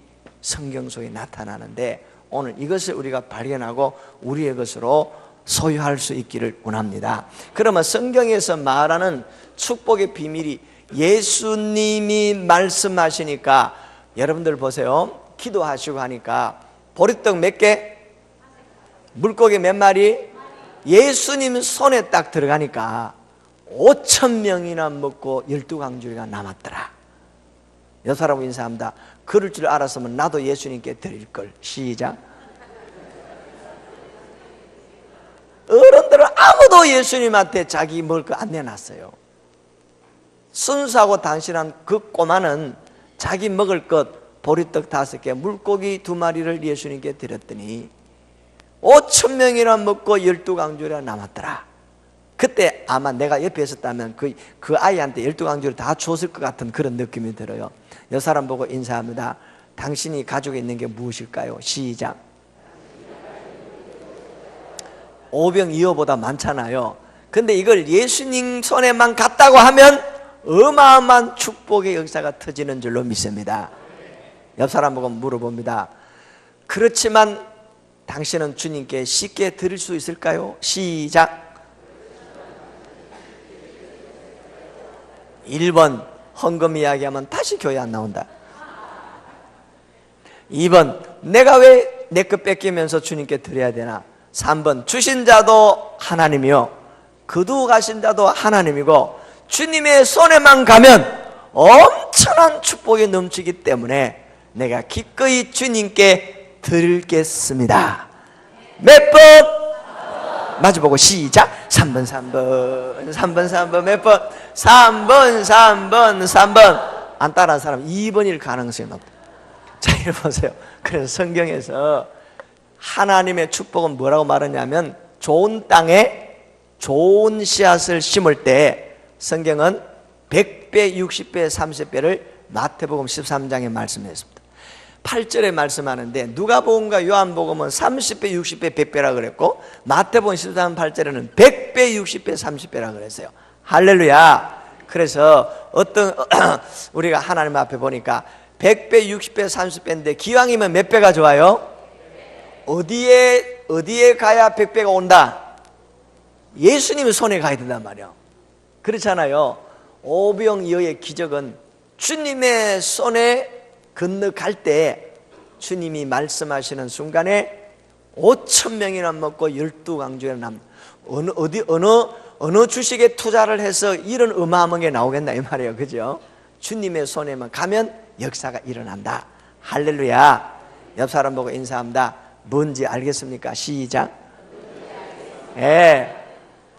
성경 속에 나타나는데 오늘 이것을 우리가 발견하고 우리의 것으로 소유할 수 있기를 원합니다. 그러면 성경에서 말하는 축복의 비밀이 예수님이 말씀하시니까 여러분들 보세요. 기도하시고 하니까 보리떡 몇 개? 물고기 몇 마리? 예수님 손에 딱 들어가니까 5,000명이나 먹고 12강주리가 남았더라. 여섯 사람 인사합니다. 그럴 줄 알았으면 나도 예수님께 드릴 걸. 시작. 어른들은 아무도 예수님한테 자기 먹을 거 안 내놨어요. 순수하고 단순한 그 꼬마는 자기 먹을 것 보리떡 5개, 물고기 2마리를 예수님께 드렸더니 5,000명이나 먹고 12강주리가 남았더라. 그때 아마 내가 옆에 있었다면 그 아이한테 12강주를 다 줬을 것 같은 그런 느낌이 들어요. 여 사람 보고 인사합니다. 당신이 가지고 있는 게 무엇일까요? 시작. 오병이어보다 많잖아요. 근데 이걸 예수님 손에만 갔다고 하면 어마어마한 축복의 역사가 터지는 줄로 믿습니다. 옆 사람 보고 물어봅니다. 그렇지만 당신은 주님께 쉽게 드릴 수 있을까요? 시작. 1번 헌금 이야기하면 다시 교회 안 나온다. 2번 내가 왜 내 것 뺏기면서 주님께 드려야 되나. 3번 주신 자도 하나님이요 거두어 가신 자도 하나님이고 주님의 손에만 가면 엄청난 축복이 넘치기 때문에 내가 기꺼이 주님께 드리겠습니다. 몇 번? 마주보고 시작. 3번 3번 몇 번? 3번 안 따라한 사람 2번일 가능성이 높다. 자, 이거 보세요. 그래서 성경에서 하나님의 축복은 뭐라고 말하냐면 좋은 땅에 좋은 씨앗을 심을 때 성경은 100배, 60배, 30배를 마태복음 13장에 말씀했습니다. 8절에 말씀하는데 누가복음과 요한복음은 30배, 60배, 100배라 그랬고 마태복음 13장 8절에는 100배, 60배, 30배라 그랬어요. 할렐루야. 그래서 우리가 하나님 앞에 보니까 100배, 60배, 30배인데 기왕이면 몇 배가 좋아요? 어디에 가야 100배가 온다? 예수님의 손에 가야 된단 말이에요. 그렇잖아요. 오병이어의 기적은 주님의 손에 건너갈 때 주님이 말씀하시는 순간에 5,000명이나 먹고 12강주에 어느 주식에 투자를 해서 이런 어마어마한 게 나오겠나 이 말이에요. 그죠? 주님의 손에만 가면 역사가 일어난다. 할렐루야. 옆 사람 보고 인사합니다. 뭔지 알겠습니까? 시작. 예.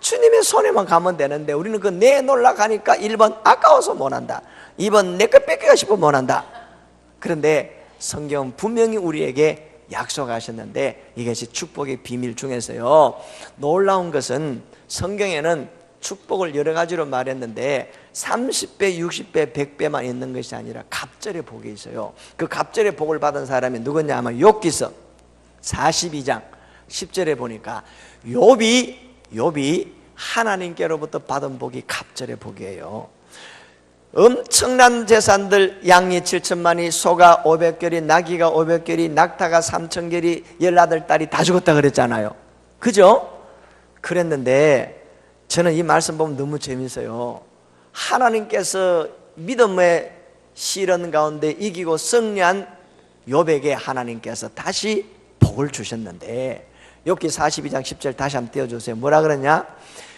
주님의 손에만 가면 되는데 우리는 그 내놓으려 가니까 1번 아까워서 못한다, 2번 내 것 뺏기가 싶어 못한다. 그런데 성경은 분명히 우리에게 약속하셨는데 이것이 축복의 비밀 중에서요, 놀라운 것은 성경에는 축복을 여러 가지로 말했는데 30배, 60배, 100배만 있는 것이 아니라 갑절의 복이 있어요. 그 갑절의 복을 받은 사람이 누구냐 하면 욥기서 42장 10절에 보니까 욥이 하나님께로부터 받은 복이 갑절의 복이에요. 엄청난 재산들, 양이 7천만이, 소가 500결이, 나귀가 500결이, 낙타가 3,000결이, 18딸이 다 죽었다 그랬잖아요. 그죠? 그랬는데 저는 이 말씀 보면 너무 재밌어요. 하나님께서 믿음의 시련 가운데 이기고 승리한 욥에게 하나님께서 다시 복을 주셨는데, 욥기 42장 10절 다시 한번 띄워주세요. 뭐라 그러냐?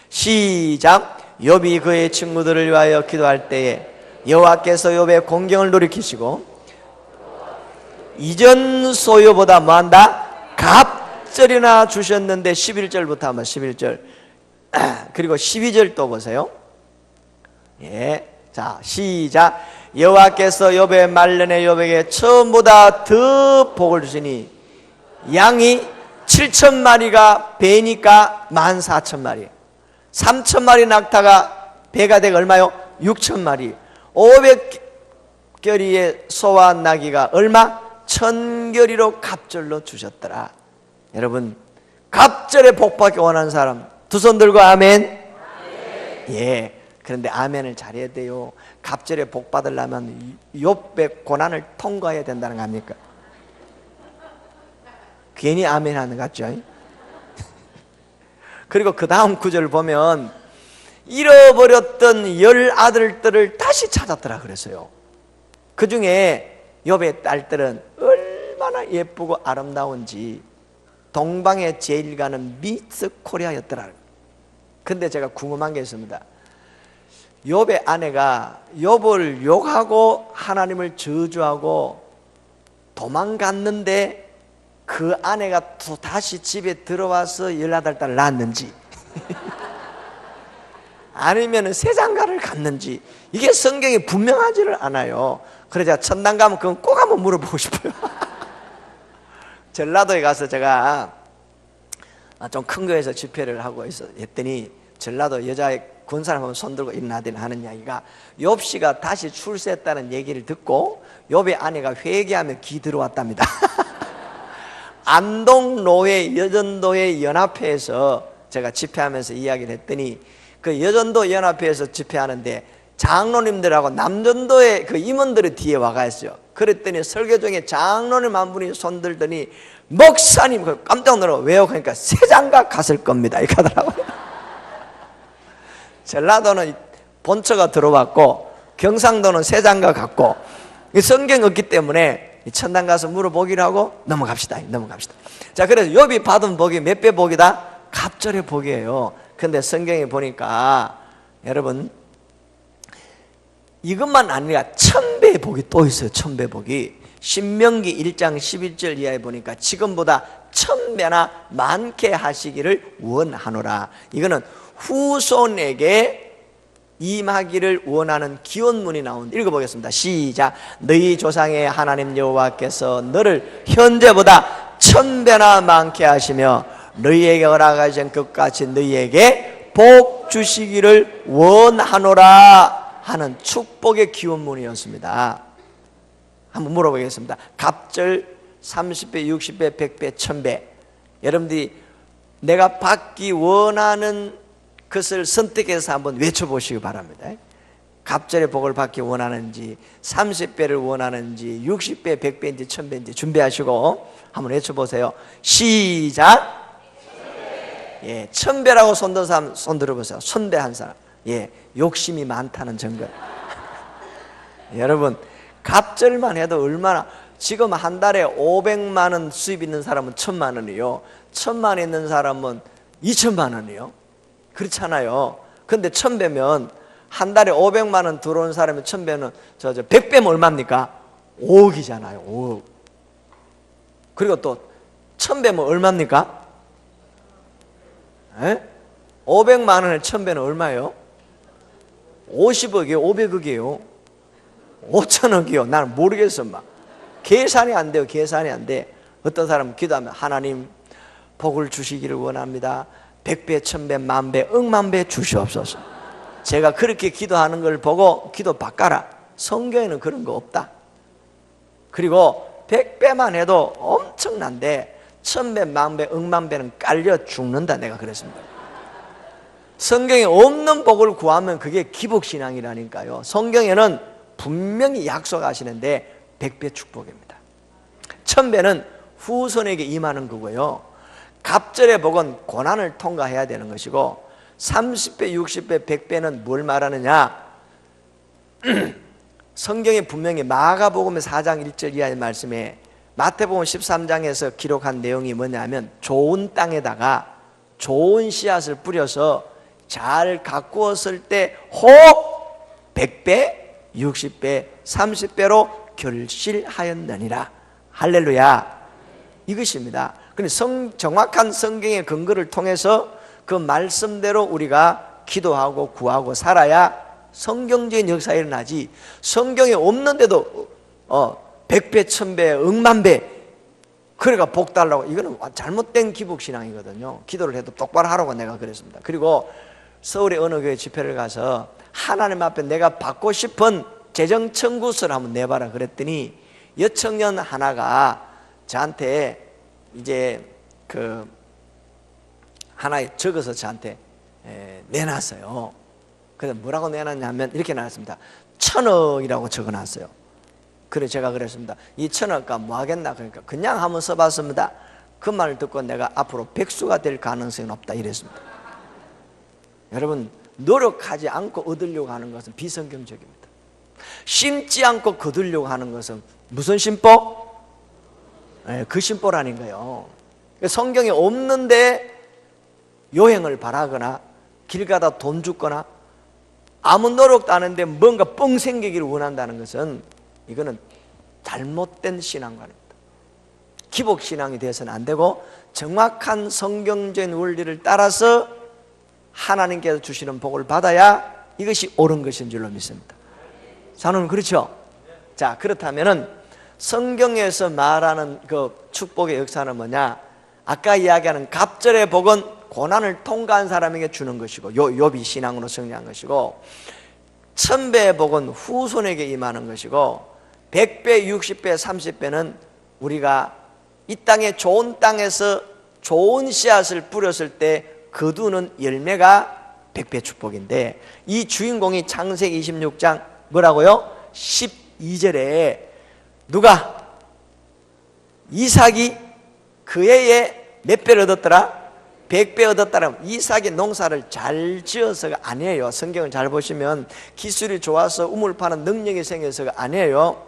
시작. 욥이 그의 친구들을 위하여 기도할 때에 여호와께서 욥의 공경을 돌이키시고 이전 소유보다 뭐한다? 갑절이나 주셨는데 11절부터 한번 11절 그리고 12절 또 보세요. 예, 자 시작. 여호와께서 욥의 말년에 욥에게 처음보다 더 복을 주시니 양이 7,000마리가 배니까 14,000마리, 3,000마리 낙타가 배가 되고 얼마요? 6,000마리, 500결의의 소와 나귀가 얼마? 1,000결의로 갑절로 주셨더라. 여러분, 갑절에 복받기 원하는 사람 두 손 들고 아멘. 예. 그런데 아멘을 잘해야 돼요. 갑절에 복 받으려면 욥의 고난을 통과해야 된다는 거 아닙니까? 괜히 아멘 하는 것 같죠? 그리고 그 다음 구절을 보면 잃어버렸던 10 아들들을 다시 찾았더라 그랬어요. 그 중에 욥의 딸들은 얼마나 예쁘고 아름다운지 동방의 제일 가는 미스 코리아였더라. 근데 제가 궁금한 게 있습니다. 욥의 아내가 욥을 욕하고 하나님을 저주하고 도망갔는데 그 아내가 또 다시 집에 들어와서 18딸을 낳았는지 아니면 세장가를 갔는지 이게 성경에 분명하지를 않아요. 그래서 제가 천당 가면 그건 꼭 한번 물어보고 싶어요. 전라도에 가서 제가 좀 큰 교회에서 집회를 하고 했더니 전라도 여자 군사람 하면 손들고 일어나더니 하는 이야기가 욥씨가 다시 출세했다는 얘기를 듣고 욥의 아내가 회개하며 기 들어왔답니다. 안동로회 여전도회 연합회에서 제가 집회하면서 이야기를 했더니 그 여전도 연합회에서 집회하는데 장로님들하고 남전도의 그 임원들이 뒤에 와가 있어요. 그랬더니 설교 중에 장로님 한 분이 손들더니 목사님 깜짝 놀라. 왜요? 그러니까 세장가 갔을 겁니다 이렇게 하더라고요. 전라도는 본처가 들어왔고 경상도는 세장가 갔고 성경이 없기 때문에 천당 가서 물어보기로 하고 넘어갑시다. 자, 그래서 욥이 받은 복이 몇 배 복이다? 갑절의 복이에요. 근데 성경에 보니까 여러분 이것만 아니라 1000배의 복이 또 있어요. 1000배 복이 신명기 1장 11절 이하에 보니까 지금보다 1000배나 많게 하시기를 원하노라. 이거는 후손에게 임하기를 원하는 기원문이 나오는데 읽어보겠습니다. 시작. 너희 조상의 하나님 여호와께서 너를 현재보다 1000배나 많게 하시며 너희에게 허락하신 것같이 너희에게 복 주시기를 원하노라 하는 축복의 기원문이었습니다. 한번 물어보겠습니다. 갑절 30배, 60배, 100배, 1000배. 여러분들이 내가 받기 원하는 것을 선택해서 한번 외쳐보시기 바랍니다. 갑절의 복을 받기 원하는지 30배를 원하는지 60배, 100배인지 1000배인지 준비하시고 한번 외쳐보세요. 시작. 예, 1000배라고 손든 사람 손 들어보세요. 손대한 사람. 예, 욕심이 많다는 증거. 여러분 갑절만 해도 얼마나, 지금 한 달에 500만 원 수입 있는 사람은 1000만 원이요 1000만 원 있는 사람은 2000만 원이요 그렇잖아요. 근데 1000배면 한 달에 500만 원 들어오는 사람이 1000배는 100배면 얼마입니까? 5억이잖아요. 5억. 그리고 또 1000배면 얼마입니까? 500만 원에 1000배는 얼마예요? 50억이에요? 500억이에요? 5천억이요? 나는 모르겠어. 막 계산이 안 돼요. 계산이 안 돼. 어떤 사람은 기도하면 하나님 복을 주시기를 원합니다. 100배, 1000배, 만배, 억만배 주시옵소서. 제가 그렇게 기도하는 걸 보고 기도 바꿔라. 성경에는 그런 거 없다. 그리고 100배만 해도 엄청난데 1000배, 만배, 억만배는 깔려 죽는다. 내가 그랬습니다. 성경에 없는 복을 구하면 그게 기복신앙이라니까요. 성경에는 분명히 약속하시는데 100배 축복입니다. 1000배는 후손에게 임하는 거고요. 갑절의 복은 고난을 통과해야 되는 것이고 30배, 60배, 100배는 뭘 말하느냐? 성경에 분명히 마가복음 4장 1절 이하의 말씀에 마태복음 13장에서 기록한 내용이 뭐냐면 좋은 땅에다가 좋은 씨앗을 뿌려서 잘 가꾸었을 때 혹 100배, 60배, 30배로 결실하였느니라. 할렐루야. 이것입니다. 근데 정확한 성경의 근거를 통해서 그 말씀대로 우리가 기도하고 구하고 살아야 성경적인 역사가 일어나지, 성경에 없는데도 100배, 1000배, 억만배 그래가 복 달라고, 이거는 잘못된 기복신앙이거든요. 기도를 해도 똑바로 하라고 내가 그랬습니다. 그리고 서울의 어느 교회 집회를 가서 하나님 앞에 내가 받고 싶은 재정 청구서를 한번 내봐라 그랬더니 여청년 하나가 저한테 이제 하나에 적어서 저한테 내놨어요. 그래서 뭐라고 내놨냐면 이렇게 내놨습니다. 1000억이라고 적어놨어요. 그래 제가 그랬습니다. 이 1000억가 뭐 하겠나? 그러니까 그냥 한번 써봤습니다. 그 말을 듣고 내가 앞으로 백수가 될 가능성이 높다 이랬습니다. 여러분, 노력하지 않고 얻으려고 하는 것은 비성경적입니다. 심지 않고 거두려고 하는 것은 무슨 심보? 그 심보라는 거예요. 성경에 없는데 요행을 바라거나 길 가다 돈 줬거나 아무 노력도 안 하는데 뭔가 뻥 생기기를 원한다는 것은 이거는 잘못된 신앙관입니다. 기복신앙이 되어서는 안 되고 정확한 성경적인 원리를 따라서 하나님께서 주시는 복을 받아야 이것이 옳은 것인 줄로 믿습니다. 저는 그렇죠? 자, 그렇다면은 성경에서 말하는 그 축복의 역사는 뭐냐? 아까 이야기하는 갑절의 복은 고난을 통과한 사람에게 주는 것이고, 욥이 신앙으로 승리한 것이고, 1000배의 복은 후손에게 임하는 것이고, 100배, 60배, 30배는 우리가 이 땅에 좋은 땅에서 좋은 씨앗을 뿌렸을 때 거두는 열매가 100배 축복인데, 이 주인공이 창세기 26장 뭐라고요? 12절에 누가? 이삭이 그 해에 몇 배를 얻었더라? 100배 얻었다라. 이삭이 농사를 잘 지어서가 아니에요. 성경을 잘 보시면 기술이 좋아서 우물 파는 능력이 생겨서가 아니에요.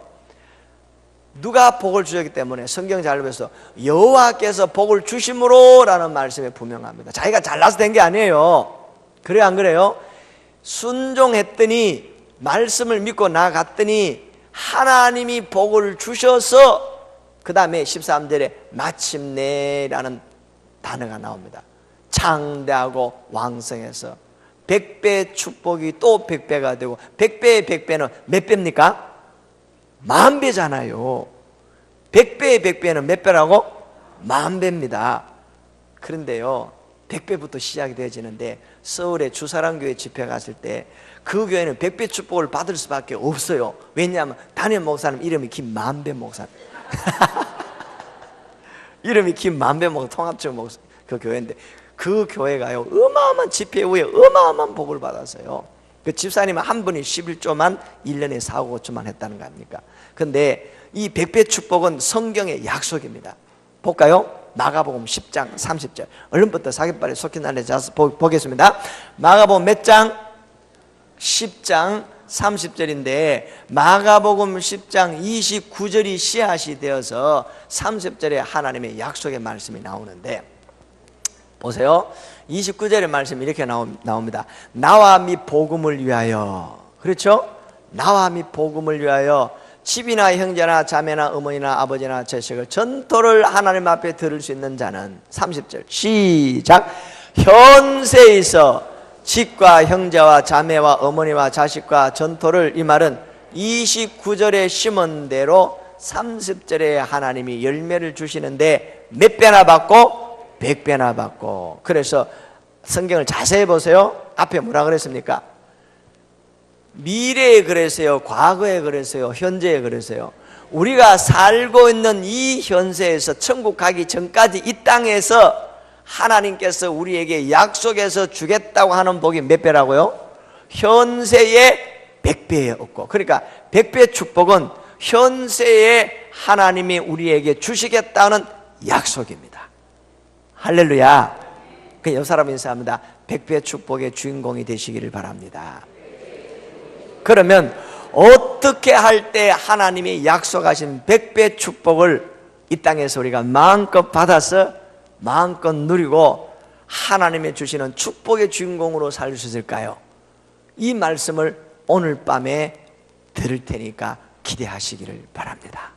누가 복을 주셨기 때문에 성경 잘 보면서 여호와께서 복을 주심으로 라는 말씀에 분명합니다. 자기가 잘나서 된 게 아니에요. 그래요, 안 그래요? 순종했더니, 말씀을 믿고 나아갔더니 하나님이 복을 주셔서 그 다음에 13절에 마침내라는 단어가 나옵니다. 창대하고 왕성해서 100배 축복이 또 100배가 되고, 100배의 100배는 몇 배입니까? 10,000배잖아요. 100배의 100배는 몇 배라고? 10,000배입니다. 그런데요, 100배부터 시작이 되어지는데 서울의 주사랑교회 집회 갔을 때 그 교회는 100배 축복을 받을 수밖에 없어요. 왜냐하면 담임 목사님 이름이 김만배 목사님. 이름이 김만배 목사, 통합적 목사, 그 교회인데 그 교회가요, 어마어마한 집회 후에 어마어마한 복을 받았어요. 그 집사님 한 분이 11조만 1년에 4, 5조만 했다는 거 아닙니까? 근데 이 100배 축복은 성경의 약속입니다. 볼까요? 마가복음 10장 30절. 얼른부터 사깃발에 속히 날려자서 보겠습니다. 마가복음 몇 장? 10장 30절인데 마가복음 10장 29절이 씨앗이 되어서 30절에 하나님의 약속의 말씀이 나오는데, 보세요. 29절의 말씀이 이렇게 나옵니다. 나와 및 복음을 위하여. 그렇죠? 나와 및 복음을 위하여 집이나 형제나 자매나 어머니나 아버지나 자식을 전토를 하나님 앞에 들을 수 있는 자는 30절 시작. 현세에서 집과 형제와 자매와 어머니와 자식과 전토를, 이 말은 29절에 심은 대로 30절에 하나님이 열매를 주시는데 몇 배나 받고? 100배나 받고. 그래서 성경을 자세히 보세요. 앞에 뭐라 그랬습니까? 미래에 그랬어요? 과거에 그랬어요? 현재에 그랬어요? 우리가 살고 있는 이 현세에서 천국 가기 전까지 이 땅에서 하나님께서 우리에게 약속해서 주겠다고 하는 복이 몇 배라고요? 현세에 100배에 얻고. 그러니까 100배 축복은 현세에 하나님이 우리에게 주시겠다는 약속입니다. 할렐루야. 그 옆 사람 인사합니다. 100배 축복의 주인공이 되시기를 바랍니다. 그러면 어떻게 할 때 하나님이 약속하신 100배 축복을 이 땅에서 우리가 마음껏 받아서 마음껏 누리고 하나님이 주시는 축복의 주인공으로 살 수 있을까요? 이 말씀을 오늘 밤에 들을 테니까 기대하시기를 바랍니다.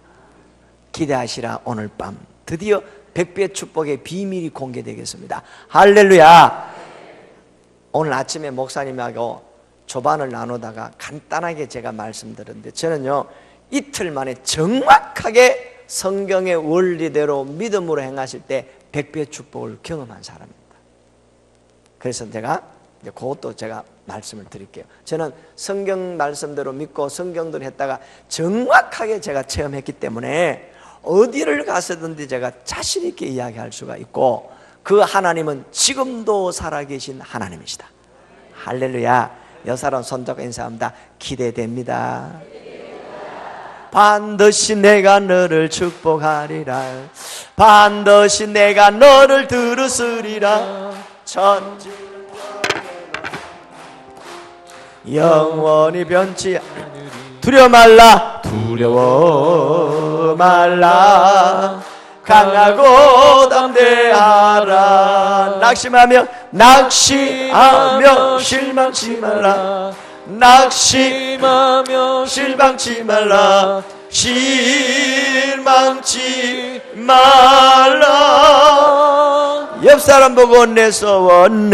기대하시라. 오늘 밤 드디어 100배 축복의 비밀이 공개되겠습니다. 할렐루야. 오늘 아침에 목사님하고 조반을 나누다가 간단하게 제가 말씀드렸는데, 저는요 이틀 만에 정확하게 성경의 원리대로 믿음으로 행하실 때 100배 축복을 경험한 사람입니다. 그래서 제가 그것도 제가 말씀을 드릴게요. 저는 성경 말씀대로 믿고 성경대로 했다가 정확하게 제가 체험했기 때문에 어디를 가서든지 제가 자신 있게 이야기할 수가 있고, 그 하나님은 지금도 살아계신 하나님이시다. 할렐루야. 여사람 손잡고 인사합니다. 기대됩니다. 반드시 내가 너를 축복하리라. 반드시 내가 너를 들으으리라. 천지 영원히 변치 두려워 말라. 두려워 말라. 강하고 담대하라. 낙심하며 실망치 말라. 낙심하며 실망치 말라. 실망치 말라. 옆 사람 보고 내 소원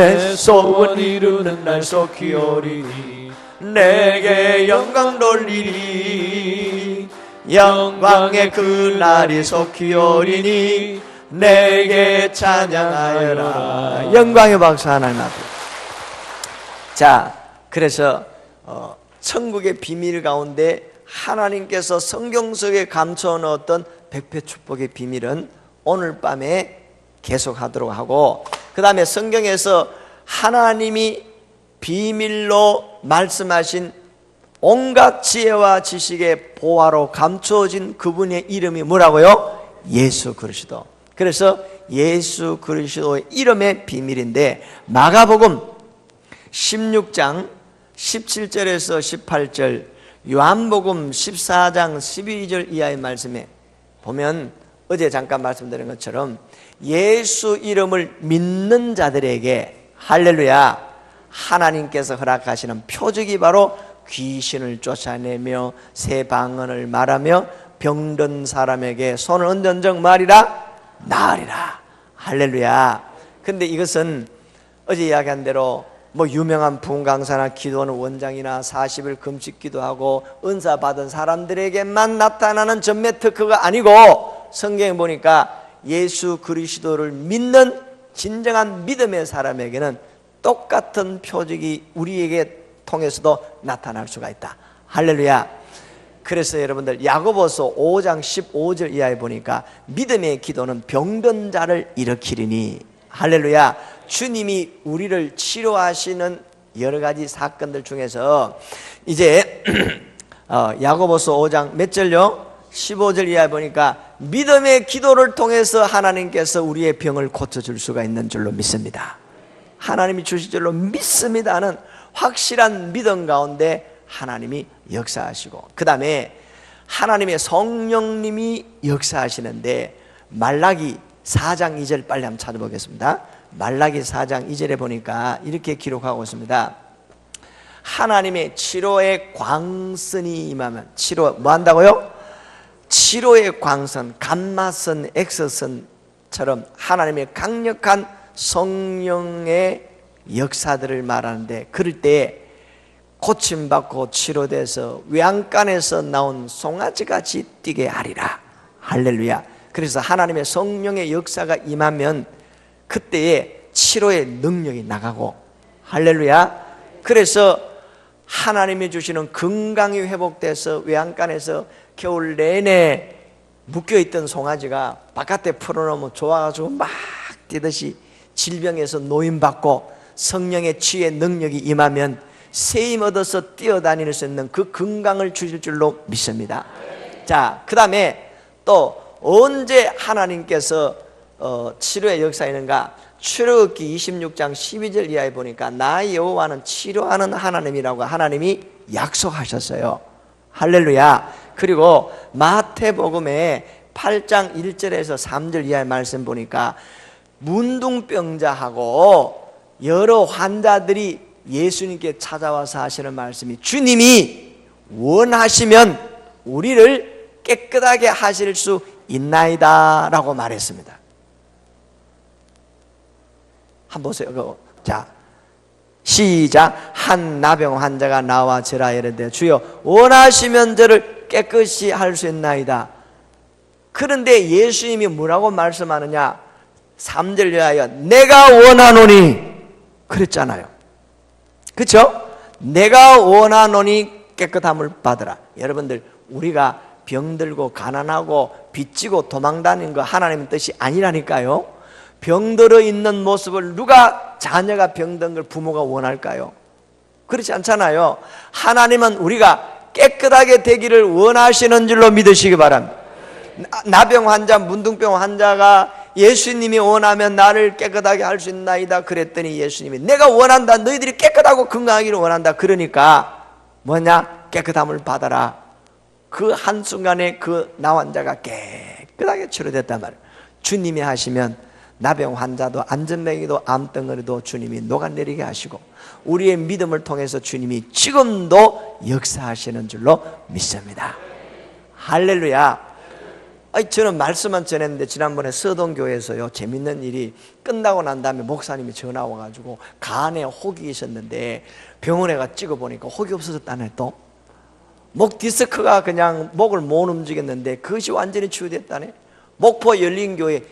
이루는 날 속히 오리니 내게 영광 돌리리. 영광의 그날이 속히 오리니 내게 찬양하여라. 영광의 박수 하나님 앞에. 자, 그래서 천국의 비밀 가운데 하나님께서 성경 속에 감춰 넣었던 100배 축복의 비밀은 오늘 밤에 계속하도록 하고, 그 다음에 성경에서 하나님이 비밀로 말씀하신 온갖 지혜와 지식의 보화로 감추어진 그분의 이름이 뭐라고요? 예수 그리스도. 그래서 예수 그리스도의 이름의 비밀인데, 마가복음 16장 17절에서 18절, 요한복음 14장 12절 이하의 말씀에 보면 어제 잠깐 말씀드린 것처럼 예수 이름을 믿는 자들에게, 할렐루야, 하나님께서 허락하시는 표적이 바로 귀신을 쫓아내며 새 방언을 말하며 병든 사람에게 손을 얹은 말이라 나으리라. 할렐루야. 근데 이것은 어제 이야기한 대로 뭐 유명한 부흥 강사나 기도하는 원장이나 40일 금식 기도하고 은사 받은 사람들에게만 나타나는 전매 특허가 아니고, 성경에 보니까 예수 그리스도를 믿는 진정한 믿음의 사람에게는 똑같은 표적이 우리에게 통해서도 나타날 수가 있다. 할렐루야. 그래서 여러분들 야고보서 5장 15절 이하에 보니까 믿음의 기도는 병든 자를 일으키리니, 할렐루야. 주님이 우리를 치료하시는 여러 가지 사건들 중에서 이제 야고보서 5장 몇 절요? 15절 이하에 보니까 믿음의 기도를 통해서 하나님께서 우리의 병을 고쳐줄 수가 있는 줄로 믿습니다. 하나님이 주실 줄로 믿습니다는 확실한 믿음 가운데 하나님이 역사하시고, 그 다음에 하나님의 성령님이 역사하시는데, 말라기 4장 2절 빨리 한번 찾아보겠습니다. 말라기 4장 2절에 보니까 이렇게 기록하고 있습니다. 하나님의 치료의 광선이 임하면, 치료 뭐 한다고요? 치료의 광선, 감마선, 엑스선처럼 하나님의 강력한 성령의 역사들을 말하는데, 그럴 때 고침받고 치료돼서 외양간에서 나온 송아지같이 뛰게 하리라. 할렐루야. 그래서 하나님의 성령의 역사가 임하면 그때에 치료의 능력이 나가고, 할렐루야. 그래서 하나님이 주시는 건강이 회복돼서 외양간에서 겨울 내내 묶여있던 송아지가 바깥에 풀어놓으면 좋아가지고 막 뛰듯이 질병에서 노인받고 성령의 치유의 능력이 임하면 세임 얻어서 뛰어다닐 수 있는 그 건강을 주실 줄로 믿습니다. 자, 그 다음에 또 언제 하나님께서 치료의 역사에 있는가? 출애굽기 26장 12절 이하에 보니까 나 여호와는 치료하는 하나님이라고 하나님이 약속하셨어요. 할렐루야. 그리고 마태복음에 8장 1절에서 3절 이하의 말씀 보니까 문둥병자하고 여러 환자들이 예수님께 찾아와서 하시는 말씀이, 주님이 원하시면 우리를 깨끗하게 하실 수 있나이다 라고 말했습니다. 한번 보세요. 자, 시작. 한 나병 환자가 나와 저라 이르되 주여 원하시면 저를 깨끗이 할 수 있나이다. 그런데 예수님이 뭐라고 말씀하느냐? 3절 이하여 내가 원하노니 그랬잖아요. 그렇죠? 내가 원하노니 깨끗함을 받으라. 여러분들, 우리가 병들고 가난하고 빚지고 도망다니는 거 하나님의 뜻이 아니라니까요. 병들어 있는 모습을 누가, 자녀가 병든 걸 부모가 원할까요? 그렇지 않잖아요. 하나님은 우리가 깨끗하게 되기를 원하시는 줄로 믿으시기 바랍니다. 나병 환자, 문둥병 환자가 예수님이 원하면 나를 깨끗하게 할 수 있나이다 그랬더니 예수님이 내가 원한다, 너희들이 깨끗하고 건강하기를 원한다. 그러니까 뭐냐? 깨끗함을 받아라. 그 한순간에 그 나 환자가 깨끗하게 치료됐단 말이에요. 주님이 하시면 나병 환자도 안전뱅이도 암덩어리도 주님이 녹아내리게 하시고 우리의 믿음을 통해서 주님이 지금도 역사하시는 줄로 믿습니다. 할렐루야. 저는 말씀만 전했는데 지난번에 서동교회에서요, 재밌는 일이 끝나고 난 다음에 목사님이 전화 와가지고 간에 혹이 있었는데 병원에 가 찍어보니까 혹이 없어졌다네. 또 목 디스크가 그냥 목을 못 움직였는데 그것이 완전히 치유됐다네. 목포 열린교회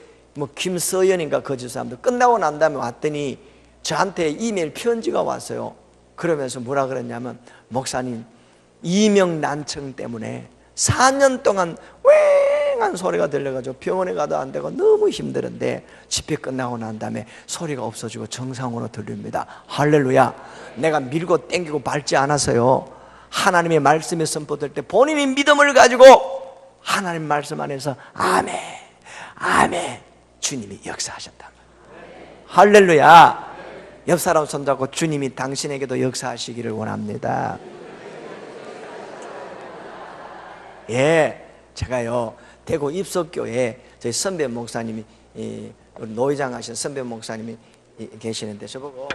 김서연인가 거주 사람들 끝나고 난 다음에 왔더니 저한테 이메일 편지가 왔어요. 그러면서 뭐라 그랬냐면, 목사님 이명난청 때문에 4년 동안 왱한 소리가 들려가지고 병원에 가도 안 되고 너무 힘들은데 집회 끝나고 난 다음에 소리가 없어지고 정상으로 들립니다. 할렐루야. 내가 밀고 땡기고 밟지 않아서요, 하나님의 말씀이 선포될 때 본인이 믿음을 가지고 하나님 말씀 안에서 아멘 아멘, 주님이 역사하셨다. 할렐루야. 옆 사람 손잡고 주님이 당신에게도 역사하시기를 원합니다. 예, 제가요 대구 입석교회 저희 선배 목사님이, 우리 노회장 하신 선배 목사님이 계시는데 저보고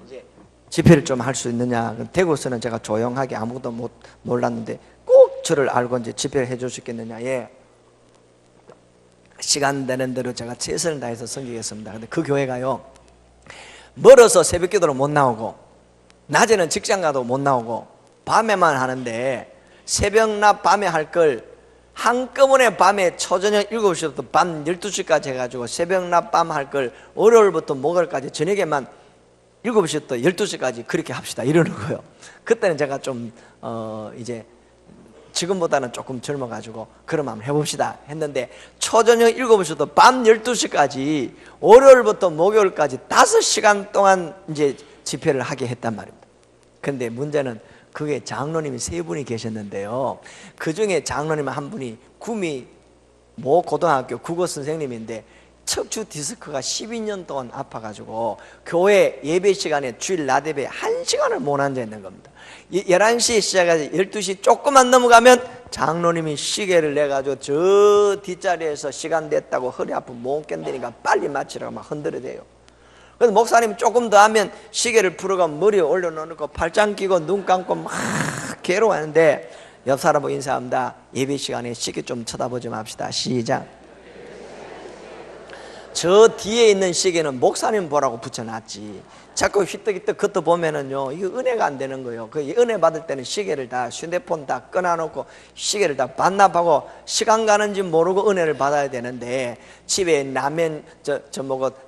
이제 집회를 좀 할 수 있느냐. 대구에서는 제가 조용하게 아무것도 못 놀랐는데 꼭 저를 알고 이제 집회를 해줄 수 있겠느냐. 예, 시간 되는 대로 제가 최선을 다해서 섬기겠습니다. 근데 그 교회가요, 멀어서 새벽 기도로 못 나오고 낮에는 직장 가도 못 나오고 밤에만 하는데, 새벽낮 밤에 할 걸 한꺼번에 밤에 초저녁 7시부터 밤 12시까지 해가지고 새벽낮 밤 할 걸 월요일부터 목요일까지 저녁에만 7시부터 12시까지 그렇게 합시다 이러는 거예요. 그때는 제가 좀 이제 지금보다는 조금 젊어가지고 그럼 한번 해봅시다 했는데, 초저녁 7시부터 밤 12시까지 월요일부터 목요일까지 5시간 동안 이제 집회를 하게 했단 말입니다. 근데 문제는 그게 장로님이 3분이 계셨는데요, 그 중에 장로님 한 분이 구미 모 고등학교 국어 선생님인데 척추 디스크가 12년 동안 아파가지고 교회 예배 시간에 주일 낮 예배 1시간을 못 앉아 있는 겁니다. 11시에 시작해서 12시 조금만 넘어가면 장로님이 시계를 내가지고 저 뒷자리에서 시간 됐다고 허리 아프면 못 견디니까 빨리 마치라고 막 흔들어대요. 그래서 목사님 조금 더 하면 시계를 풀어가 머리에 올려놓고 팔짱 끼고 눈 감고 막 괴로워하는데 옆 사람하고 인사합니다. 예배 시간에 시계 좀 쳐다보지 맙시다. 시작. 저 뒤에 있는 시계는 목사님 보라고 붙여놨지. 자꾸 휘떡휘떡 그것도 보면은요, 이거 은혜가 안 되는 거예요. 그 은혜 받을 때는 시계를 다, 휴대폰 다 끊어놓고 시계를 다 반납하고 시간 가는지 모르고 은혜를 받아야 되는데, 집에 라면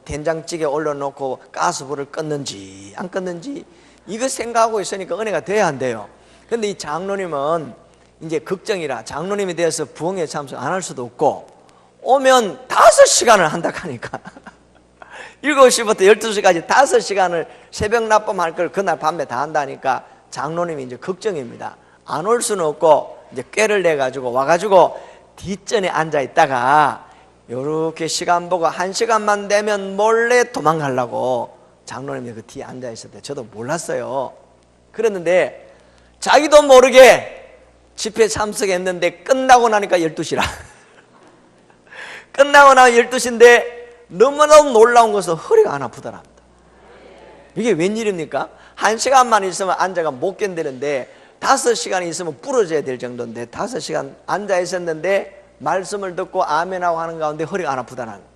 된장찌개 올려놓고 가스불을 껐는지 안 껐는지 이거 생각하고 있으니까 은혜가 돼야 안 돼요. 근데 이 장로님은 이제 걱정이라 장로님에 대해서 부흥회 참석 안 할 수도 없고, 오면 5시간을 한다 하니까 7시부터 12시까지 5시간을 새벽 납품할 걸 그날 밤에 다 한다니까 장로님이 이제 걱정입니다. 안 올 수는 없고 이제 꾀를 내가지고 와가지고 뒷전에 앉아 있다가 요렇게 시간 보고 1시간만 되면 몰래 도망가려고 장로님이 그 뒤에 앉아 있을 때 저도 몰랐어요. 그랬는데 자기도 모르게 집회 참석했는데 끝나고 나니까 12시라. 끝나고 나면 12시인데 너무너무 놀라운 것은 허리가 안 아프더랍니다. 이게 웬일입니까? 1시간만 있으면 앉아가 못 견디는데 5시간이 있으면 부러져야 될 정도인데 5시간 앉아 있었는데 말씀을 듣고 아멘하고 하는 가운데 허리가 안 아프다는 거예요.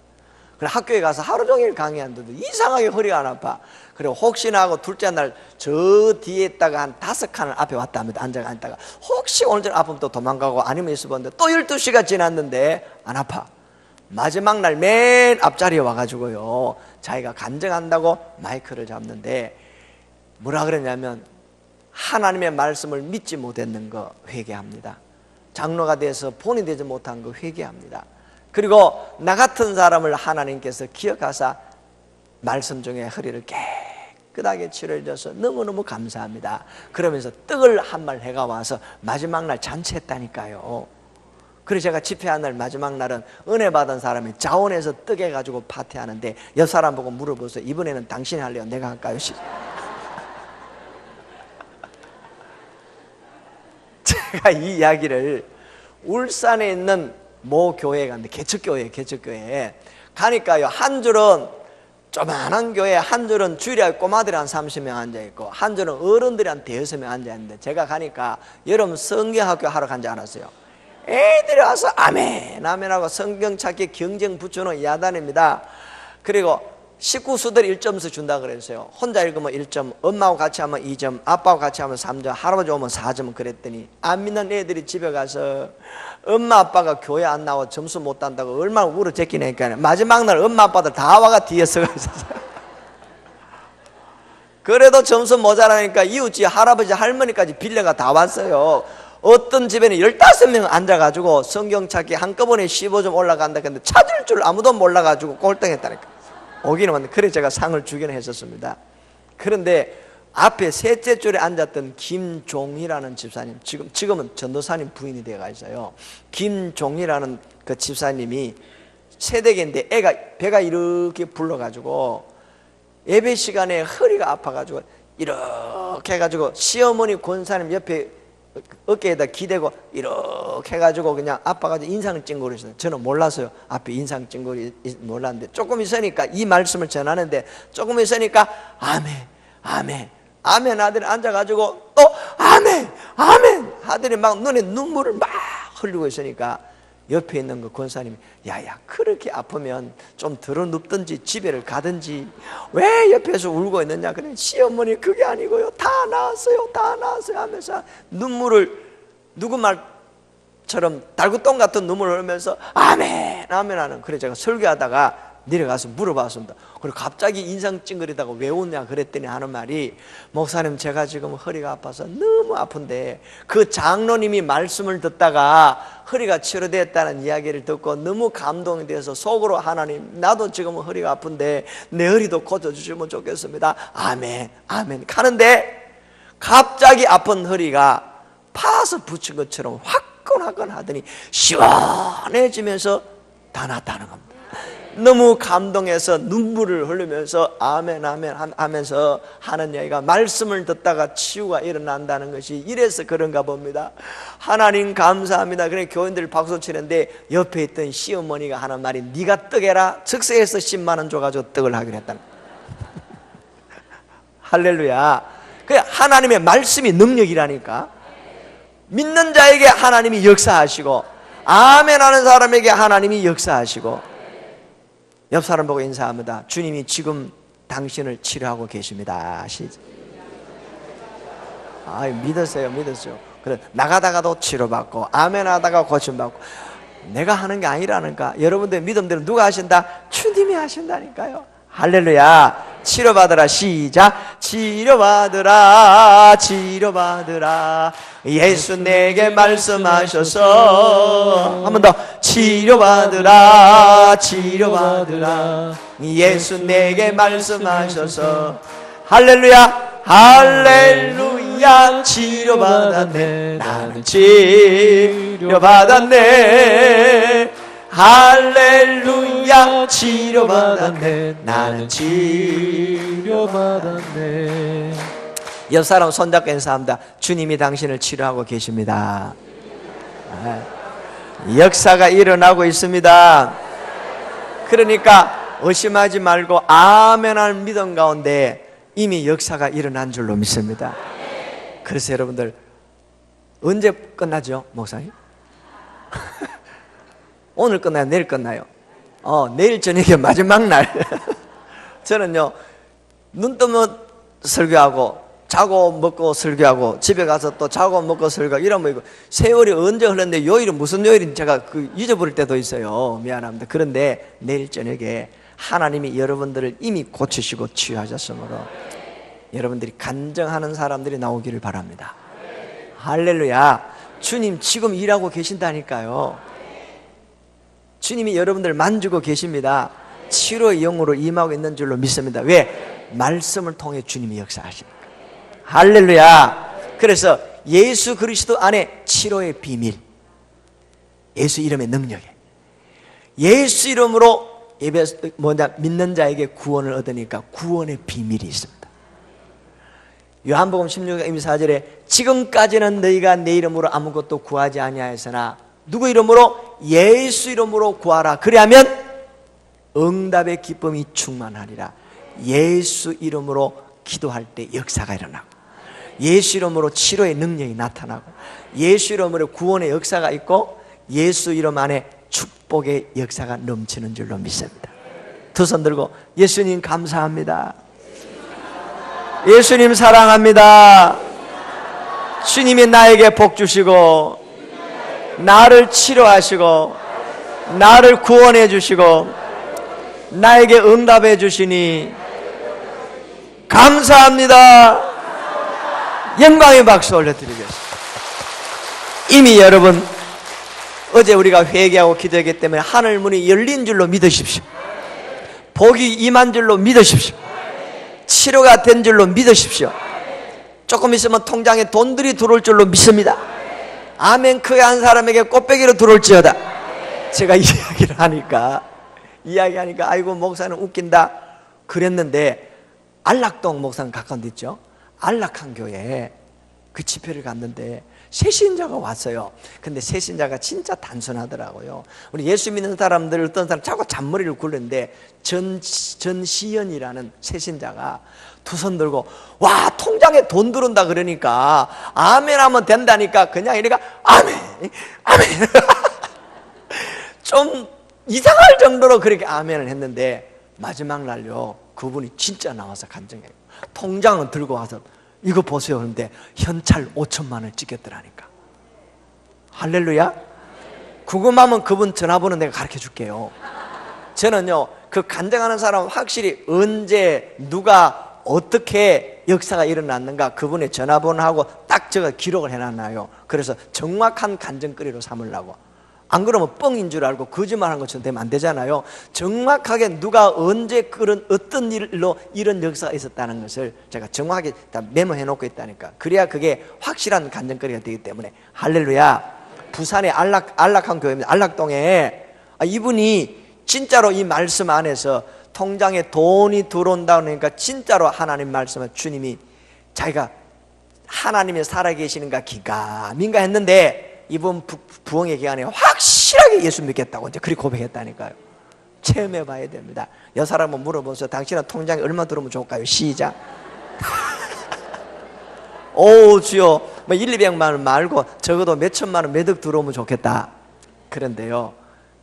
그래 학교에 가서 하루 종일 강의하는데도 이상하게 허리가 안 아파. 그리고 혹시나 하고 둘째 날 저 뒤에 있다가 한 5칸을 앞에 왔다 합니다. 앉아가 있다가 혹시 오늘 좀 아프면 또 도망가고 아니면 있어봤는데 또 12시가 지났는데 안 아파. 마지막 날 맨 앞자리에 와가지고요, 자기가 간증한다고 마이크를 잡는데 뭐라 그랬냐면 하나님의 말씀을 믿지 못했는 거 회개합니다. 장로가 돼서 본이 되지 못한 거 회개합니다. 그리고 나 같은 사람을 하나님께서 기억하사 말씀 중에 허리를 깨끗하게 치료해 줘서 너무너무 감사합니다. 그러면서 떡을 한 말 해가 와서 마지막 날 잔치했다니까요. 그래서 제가 집회한 날 마지막 날은 은혜 받은 사람이 자원해서 떡 해가지고 파티하는데 옆 사람 보고 물어보세요. 이번에는 당신이 할래요? 내가 할까요? 제가 이 이야기를 울산에 있는 모 교회에 갔는데 개척교회에 가니까요, 한 줄은 조만한 교회, 한 줄은 주일에 꼬마들이 한 30명 앉아있고 한 줄은 어른들이 한 5명 앉아있는데 제가 가니까 여러분 성경학교 하러 간 줄 알았어요. 애들이 와서 아멘 아멘하고 성경 찾기 경쟁 붙여놓은 야단입니다. 그리고 식구수들이 1점씩 준다 그랬어요. 혼자 읽으면 1점, 엄마하고 같이 하면 2점, 아빠하고 같이 하면 3점, 할아버지 오면 4점 그랬더니 안 믿는 애들이 집에 가서 엄마 아빠가 교회 안 나와 점수 못 딴다고 얼마나 울어 제끼니까 마지막 날 엄마 아빠들 다 와가 뒤에 서가 있었어요. 그래도 점수 모자라니까 이웃집 할아버지 할머니까지 빌려가 다 왔어요. 어떤 집에는 15명 앉아가지고 성경 찾기 한꺼번에 15점 올라간다 근데 찾을 줄 아무도 몰라가지고 꼴등했다니까. 오기는 왔는데 그래 제가 상을 주기는 했었습니다. 그런데 앞에 셋째 줄에 앉았던 김종희라는 집사님, 지금은 전도사님 부인이 되어가 있어요. 김종희라는 그 집사님이 새댁인데 배가 이렇게 불러가지고 예배 시간에 허리가 아파가지고 이렇게 해가지고 시어머니 권사님 옆에 어깨에다 기대고 이렇게 해가지고 그냥 아파가지고 인상 찡그리 있어요. 저는 몰랐어요. 앞에 인상 찡그리 몰랐는데 조금 있으니까 이 말씀을 전하는데 조금 있으니까 아멘 아들이 앉아가지고 또 아멘 아들이 막 눈에 눈물을 막 흘리고 있으니까 옆에 있는 그 권사님이 야야 그렇게 아프면 좀 덜어 눕든지 집에를 가든지 왜 옆에서 울고 있느냐. 그래 시어머니 그게 아니고요 다 나았어요 하면서 눈물을 누구 말처럼 달구똥 같은 눈물을 흘리면서 아멘 하는. 그래 제가 설교하다가 내려가서 물어봤습니다. 그리고 갑자기 인상 찡그리다가 왜 웃냐 그랬더니 하는 말이 목사님 제가 지금 허리가 아파서 너무 아픈데 그 장로님이 말씀을 듣다가 허리가 치료됐다는 이야기를 듣고 너무 감동이 돼서 속으로 하나님 나도 지금 허리가 아픈데 내 허리도 고쳐주시면 좋겠습니다. 아멘 하는데 갑자기 아픈 허리가 파서 붙인 것처럼 화끈화끈 하더니 시원해지면서 다 낫다는 겁니다. 너무 감동해서 눈물을 흘리면서 아멘 아멘 하면서 하는 얘기가 말씀을 듣다가 치유가 일어난다는 것이 이래서 그런가 봅니다. 하나님 감사합니다. 그래 교인들 박수 치는데 옆에 있던 시어머니가 하는 말이 네가 떡해라. 즉석에서 10만 원 줘가지고 떡을 하기로 했다는 할렐루야. 그래 하나님의 말씀이 능력이라니까. 믿는 자에게 하나님이 역사하시고 아멘 하는 사람에게 하나님이 역사하시고. 옆 사람 보고 인사합니다. 주님이 지금 당신을 치료하고 계십니다. 믿으세요. 그래 나가다가도 치료받고 아멘 하다가 고침받고. 내가 하는 게 아니라니까. 여러분들 믿음대로 누가 하신다? 주님이 하신다니까요. 할렐루야. 치료받으라. 시작. 치료받으라. 치료받으라. 예수 내게 말씀하셔서. 한 번 더. 치료받으라. 치료받으라. 예수 내게 말씀하셔서. 할렐루야. 할렐루야. 치료받았네. 나는 치료받았네. 할렐루야. 치료받았네. 나는 치료받았네. 옆 사람 손잡고 인사합니다. 주님이 당신을 치료하고 계십니다. 역사가 일어나고 있습니다. 그러니까 의심하지 말고 아멘할 믿음 가운데 이미 역사가 일어난 줄로 믿습니다. 그래서 여러분들 언제 끝나죠? 목사님? 오늘 끝나요? 내일 끝나요? 내일 저녁에 마지막 날. 저는요 눈 뜨면 설교하고 자고 먹고 설교하고 집에 가서 또 자고 먹고 설교하고 이러면 이거 세월이 언제 흘렀는데 요일은 무슨 요일인지 제가 잊어버릴 때도 있어요. 미안합니다. 그런데 내일 저녁에 하나님이 여러분들을 이미 고치시고 치유하셨으므로 여러분들이 간증하는 사람들이 나오기를 바랍니다. 할렐루야. 주님 지금 일하고 계신다니까요. 주님이 여러분들 만지고 계십니다. 치료의 영으로 임하고 있는 줄로 믿습니다. 왜? 말씀을 통해 주님이 역사하시니까. 할렐루야. 그래서 예수 그리스도 안에 치료의 비밀, 예수 이름의 능력에, 예수 이름으로 믿는 자에게 구원을 얻으니까 구원의 비밀이 있습니다. 요한복음 16장 24절에 지금까지는 너희가 내 이름으로 아무것도 구하지 아니하였으나 누구 이름으로? 예수 이름으로 구하라. 그리하면 응답의 기쁨이 충만하리라. 예수 이름으로 기도할 때 역사가 일어나고, 예수 이름으로 치료의 능력이 나타나고, 예수 이름으로 구원의 역사가 있고, 예수 이름 안에 축복의 역사가 넘치는 줄로 믿습니다. 두 손 들고 예수님 감사합니다. 예수님 사랑합니다. 주님이 나에게 복 주시고 나를 치료하시고 나를 구원해 주시고 나에게 응답해 주시니 감사합니다. 영광의 박수 올려드리겠습니다. 이미 여러분 어제 우리가 회개하고 기도했기 때문에 하늘 문이 열린 줄로 믿으십시오. 복이 임한 줄로 믿으십시오. 치료가 된 줄로 믿으십시오. 조금 있으면 통장에 돈들이 들어올 줄로 믿습니다. 아멘 크게 한 사람에게 꽃배기로 들어올지어다. 제가 이야기하니까 아이고 목사는 웃긴다 그랬는데, 안락동 목사는 가까운 데 있죠. 안락한 교회에 그 집회를 갔는데 새신자가 왔어요. 근데 새신자가 진짜 단순하더라고요. 우리 예수 믿는 사람들 어떤 사람 자꾸 잔머리를 굴리는데 전시연이라는 새신자가 두 손 들고 와 통장에 돈 들어온다 그러니까 아멘 하면 된다니까 그냥 이래가 아멘 아멘 좀 이상할 정도로 그렇게 아멘을 했는데 마지막 날요 그분이 진짜 나와서 간증해요. 통장을 들고 와서 이거 보세요. 그런데 현찰 5천만 원을 찍혔더라니까. 할렐루야. 궁금하면 그분 전화번호 내가 가르쳐 줄게요. 저는요 그 간증하는 사람은 확실히 언제 누가 어떻게 역사가 일어났는가 그분의 전화번호하고 딱 제가 기록을 해놨나요. 그래서 정확한 간증거리로 삼으려고. 안 그러면 뻥인 줄 알고 거짓말한 것처럼 되면 안 되잖아요. 정확하게 누가 언제 그런 어떤 일로 이런 역사가 있었다는 것을 제가 정확하게 다 메모해 놓고 있다니까. 그래야 그게 확실한 간증거리가 되기 때문에. 할렐루야. 부산의 안락한 교회입니다. 안락동에 이분이 진짜로 이 말씀 안에서 통장에 돈이 들어온다 그러니까 진짜로 하나님 말씀을 주님이 자기가 하나님이 살아계시는가 기가민가 했는데 이번 부흥의 기간에 확실하게 예수 믿겠다고 이제 그렇게 고백했다니까요. 체험해 봐야 됩니다. 여사람 한번 물어보세요. 당신은 통장에 얼마 들어오면 좋을까요? 시작. 오 주여 뭐 1, 200만 원 말고 적어도 몇 천만 원 몇 억 들어오면 좋겠다. 그런데요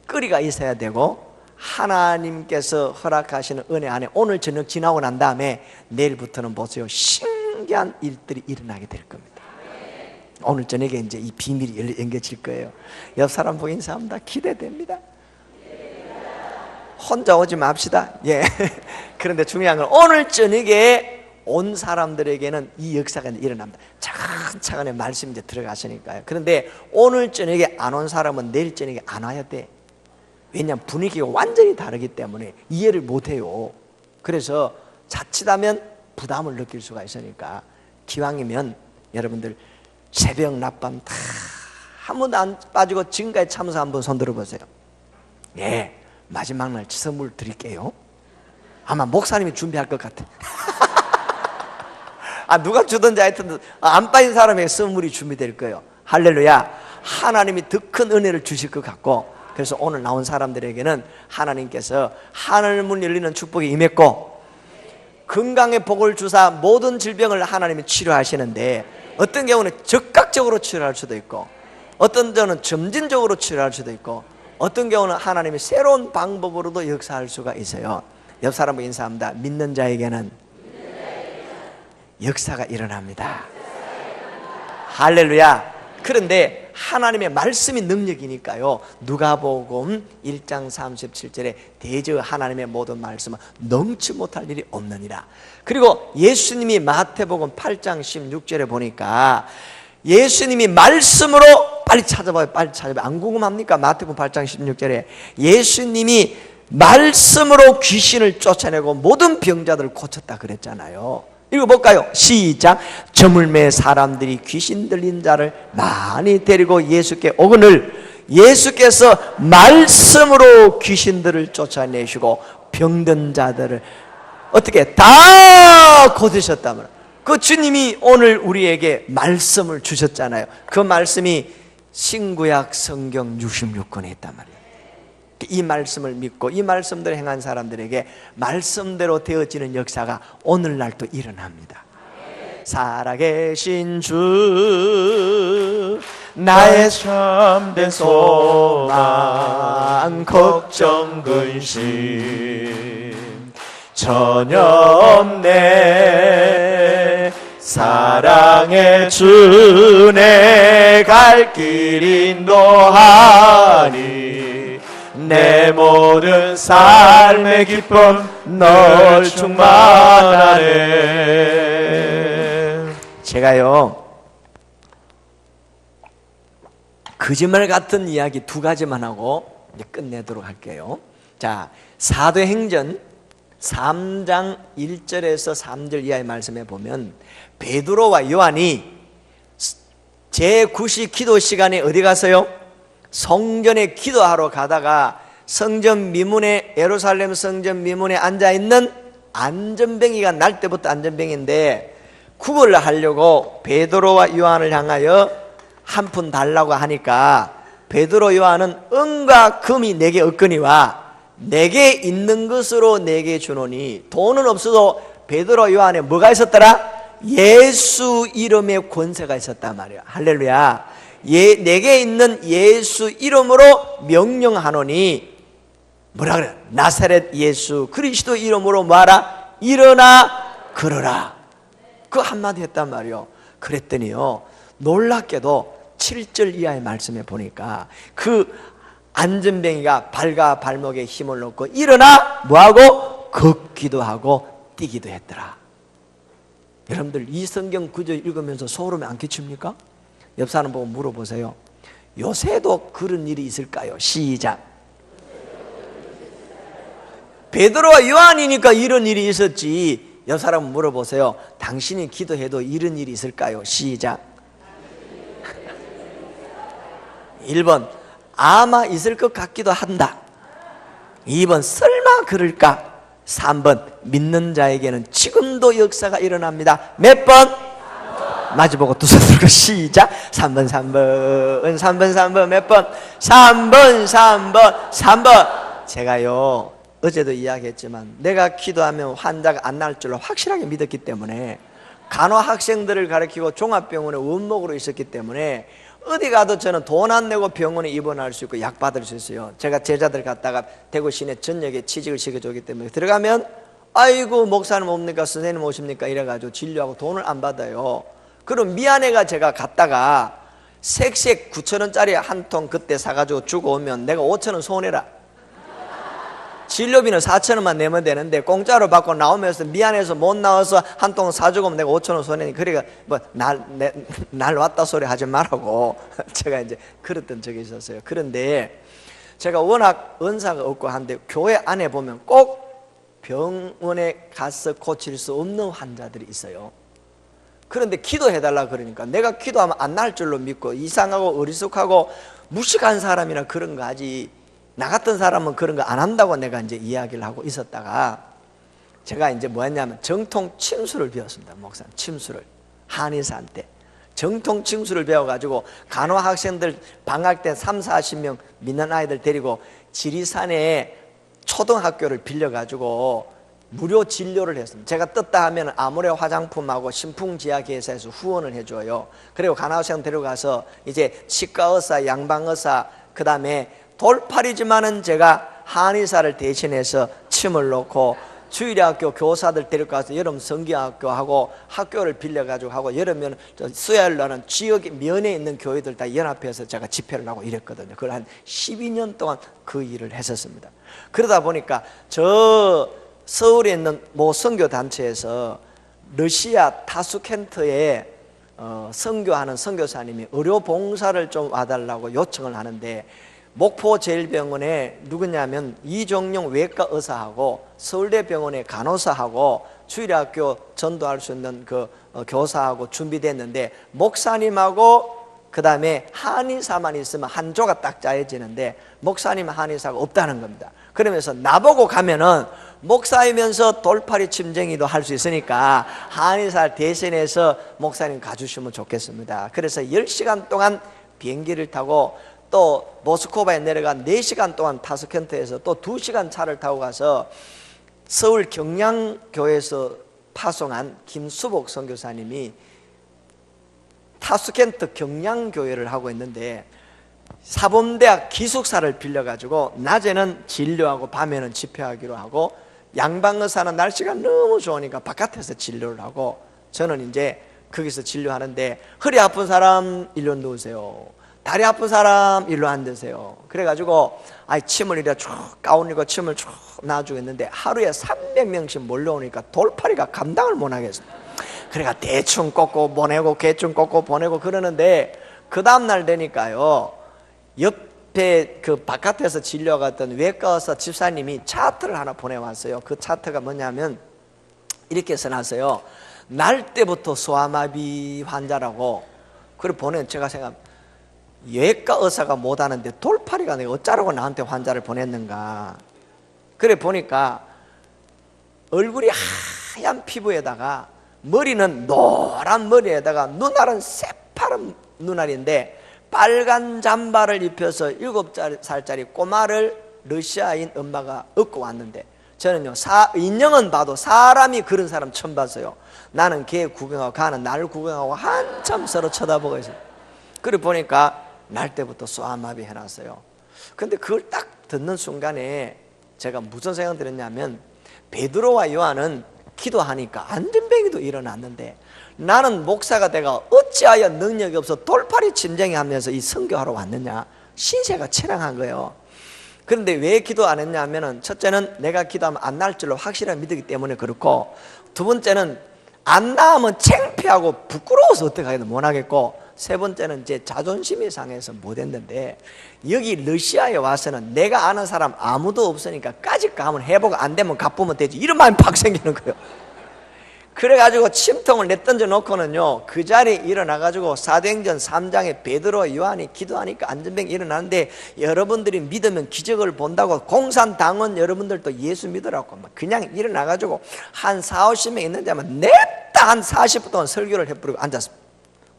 끓이가 있어야 되고 하나님께서 허락하시는 은혜 안에 오늘 저녁 지나고 난 다음에 내일부터는 보세요 신기한 일들이 일어나게 될 겁니다. 오늘 저녁에 이제 이 비밀이 연결질 거예요. 옆 사람 보고 인사합니다. 기대됩니다. 혼자 오지 맙시다. 예. 그런데 중요한 건 오늘 저녁에 온 사람들에게는 이 역사가 일어납니다. 차근차근히 말씀이 이제 들어가시니까요. 그런데 오늘 저녁에 안 온 사람은 내일 저녁에 안 와야 돼. 왜냐하면 분위기가 완전히 다르기 때문에 이해를 못해요. 그래서 자칫하면 부담을 느낄 수가 있으니까 기왕이면 여러분들 새벽 낮밤 다 한 번도 안 빠지고 지금까지 참석 한번 손 들어보세요. 예, 마지막 날 선물 드릴게요. 아마 목사님이 준비할 것 같아. 누가 주든지 하여튼 안 빠진 사람에게 선물이 준비될 거예요. 할렐루야. 하나님이 더 큰 은혜를 주실 것 같고, 그래서 오늘 나온 사람들에게는 하나님께서 하늘 문 열리는 축복이 임했고 건강의 복을 주사 모든 질병을 하나님이 치료하시는데 어떤 경우는 즉각적으로 치료할 수도 있고 어떤 경우는 점진적으로 치료할 수도 있고 어떤 경우는 하나님이 새로운 방법으로도 역사할 수가 있어요. 옆 사람과 인사합니다. 믿는 자에게는 역사가 일어납니다. 할렐루야. 그런데 하나님의 말씀이 능력이니까요. 누가복음 1장 37절에 대저 하나님의 모든 말씀은 넘치 못할 일이 없느니라. 그리고 예수님이 마태복음 8장 16절에 보니까 예수님이 말씀으로 빨리 찾아봐요. 안 궁금합니까? 마태복음 8장 16절에 예수님이 말씀으로 귀신을 쫓아내고 모든 병자들을 고쳤다 그랬잖아요. 읽어볼까요? 시작. 저물매 사람들이 귀신 들린 자를 많이 데리고 예수께 오거늘 예수께서 말씀으로 귀신들을 쫓아내시고 병든 자들을 어떻게 다 고치셨다면 그 주님이 오늘 우리에게 말씀을 주셨잖아요. 그 말씀이 신구약 성경 66권에 있단 말이에요. 이 말씀을 믿고 이 말씀대로 행한 사람들에게 말씀대로 되어지는 역사가 오늘날 또 일어납니다. 살아계신 주 나의 참된 소망 걱정 근심 전혀 없네. 사랑의 주 내 갈 길 인도하니 내 모든 삶의 기쁨 널 충만하네. 제가요 거짓말 같은 이야기 두 가지만 하고 이제 끝내도록 할게요. 자, 사도행전 3장 1절에서 3절 이하의 말씀에 보면 베드로와 요한이 제9시 기도 시간에 어디 갔어요? 성전에 기도하러 가다가 성전 미문에 예루살렘 성전 미문에 앉아있는 안전뱅이가 날 때부터 안전뱅이인데 구걸을 하려고 베드로와 요한을 향하여 한 푼 달라고 하니까 베드로 요한은 은과 금이 내게 없거니와 내게 있는 것으로 내게 주노니 돈은 없어도 베드로 요한에 뭐가 있었더라? 예수 이름의 권세가 있었단 말이야. 할렐루야. 내게 있는 예수 이름으로 명령하노니 뭐라 그래? 나사렛 예수 그리스도 이름으로 뭐하라? 일어나 걸어라. 그 한마디 했단 말이요. 그랬더니요 놀랍게도 7절 이하의 말씀에 보니까 그 안전뱅이가 발과 발목에 힘을 놓고 일어나 뭐하고? 걷기도 하고 뛰기도 했더라. 여러분들 이 성경 구절 읽으면서 소름이 안 끼칩니까? 옆 사람 보고 물어보세요. 요새도 그런 일이 있을까요? 시작. 베드로와 요한이니까 이런 일이 있었지. 옆 사람 물어보세요. 당신이 기도해도 이런 일이 있을까요? 시작. 1번 아마 있을 것 같기도 한다. 2번 설마 그럴까? 3번 믿는 자에게는 지금도 역사가 일어납니다. 몇 번? 마주보고 두 손 들고 시작. 3번 몇 번? 3번. 제가요 어제도 이야기했지만 내가 기도하면 환자가 안 날 줄로 확실하게 믿었기 때문에, 간호 학생들을 가르치고 종합병원에 원목으로 있었기 때문에 어디 가도 저는 돈 안 내고 병원에 입원할 수 있고 약 받을 수 있어요. 제가 제자들 갔다가 대구 시내 전역에 취직을 시켜줬기 때문에 들어가면 아이고 목사님 옵니까? 선생님 오십니까? 이래가지고 진료하고 돈을 안 받아요. 그럼 미안해가 제가 갔다가 색색 9,000원짜리 한 통 그때 사가지고 주고 오면 내가 5,000원 손해라. 진료비는 4,000원만 내면 되는데 공짜로 받고 나오면서 미안해서 못 나와서 한 통 사주고 오면 내가 5,000원 손해니, 그러니까 뭐 날 왔다 소리 하지 말라고 제가 이제 그랬던 적이 있었어요. 그런데 제가 워낙 은사가 없고 한데 교회 안에 보면 꼭 병원에 가서 고칠 수 없는 환자들이 있어요. 그런데 기도해달라 그러니까 내가 기도하면 안 날 줄로 믿고 이상하고 어리숙하고 무식한 사람이나 그런 거 하지, 나 같은 사람은 그런 거 안 한다고 내가 이제 이야기를 하고 있었다가 제가 이제 뭐 했냐면 정통 침수를 배웠습니다. 목사님, 침수를. 한의사한테 정통 침수를 배워가지고 간호 학생들 방학 때 30-40명 믿는 아이들 데리고 지리산에 초등학교를 빌려가지고 무료 진료를 했습니다. 제가 떴다 하면 아모레 화장품하고 신풍지약회사에서 후원을 해줘요. 그리고 간호 학생 데려가서 이제 치과 의사, 양방 의사, 그 다음에 돌팔이지만은 제가 한의사를 대신해서 침을 놓고 주일학교 교사들 데려가서 여름 성경학교하고 학교를 빌려가지고 하고, 여름에는 수요일날은 지역의 면에 있는 교회들 다 연합해서 제가 집회를 하고 이랬거든요. 그걸 한 12년 동안 그 일을 했었습니다. 그러다 보니까 저 서울에 있는 모 선교단체에서 러시아 타수켄트에 선교하는 선교사님이 의료 봉사를 좀 와달라고 요청을 하는데, 목포제일병원에 누구냐면 이종용 외과 의사하고 서울대병원에 간호사하고 주일학교 전도할 수 있는 그 교사하고 준비됐는데, 목사님하고 그 다음에 한의사만 있으면 한 조가 딱 짜여지는데 목사님 한의사가 없다는 겁니다. 그러면서 나보고 가면은 목사이면서 돌팔이 침쟁이도 할 수 있으니까 한의사 대신해서 목사님 가주시면 좋겠습니다. 그래서 10시간 동안 비행기를 타고 또 모스크바에 내려가 4시간 동안 타스켄트에서 또 2시간 차를 타고 가서 서울 경량교회에서 파송한 김수복 선교사님이 타스켄트 경량교회를 하고 있는데 사범대학 기숙사를 빌려가지고 낮에는 진료하고 밤에는 집회하기로 하고, 양방의사는 날씨가 너무 좋으니까 바깥에서 진료를 하고, 저는 이제 거기서 진료하는데 허리 아픈 사람 일로 누우세요, 다리 아픈 사람 일로 앉으세요. 그래가지고 침을 이래 쭉 가운이고 침을 쭉 놔주고 있는데 하루에 300명씩 몰려오니까 돌팔이가 감당을 못 하겠어요. 그래가 대충 꽂고 보내고 대충 꽂고 보내고 그러는데, 그 다음날 되니까요 옆에 그 바깥에서 진료갔던 외과의사 집사님이 차트를 하나 보내왔어요. 그 차트가 뭐냐면 이렇게 써놨어요. 날 때부터 소아마비 환자라고. 그걸 보내. 제가 생각, 외과 의사가 못하는데 돌팔이가 내가 어쩌라고 나한테 환자를 보냈는가. 그래 보니까 얼굴이 하얀 피부에다가 머리는 노란 머리에다가 눈알은 새파란 눈알인데 빨간 잠바를 입혀서 7살짜리 꼬마를 러시아인 엄마가 업고 왔는데, 저는요 인형은 봐도 사람이 그런 사람 처음 봤어요. 나는 걔 구경하고 가는 나를 구경하고 한참 서로 쳐다보고 있어요. 그래 보니까 날 때부터 소아마비 해놨어요. 근데 그걸 딱 듣는 순간에 제가 무슨 생각 들었냐면, 베드로와 요한은 기도하니까 안전뱅이도 일어났는데 나는 목사가 내가 어찌하여 능력이 없어 돌팔이 침쟁이 하면서 이 선교하러 왔느냐. 신세가 처량한 거예요. 그런데 왜 기도 안 했냐면은, 첫째는 내가 기도하면 안 날 줄로 확실하게 믿기 때문에 그렇고, 두 번째는 안 나으면 창피하고 부끄러워서 어떻게 하기도 못하겠고, 세 번째는 제 자존심이 상해서 못했는데, 여기 러시아에 와서는 내가 아는 사람 아무도 없으니까 까짓 가면 해보고 안 되면 갚으면 되지, 이런 마음이 팍 생기는 거예요. 그래가지고 침통을 내던져 놓고는요, 그 자리에 일어나가지고 사도행전 3장에 베드로 요한이 기도하니까 안전병이 일어나는데, 여러분들이 믿으면 기적을 본다고 공산당원 여러분들도 예수 믿으라고 막 그냥 일어나가지고 한 40~50명 있는데 아마 냅다 한 40분 동안 설교를 해버리고 앉았습니다.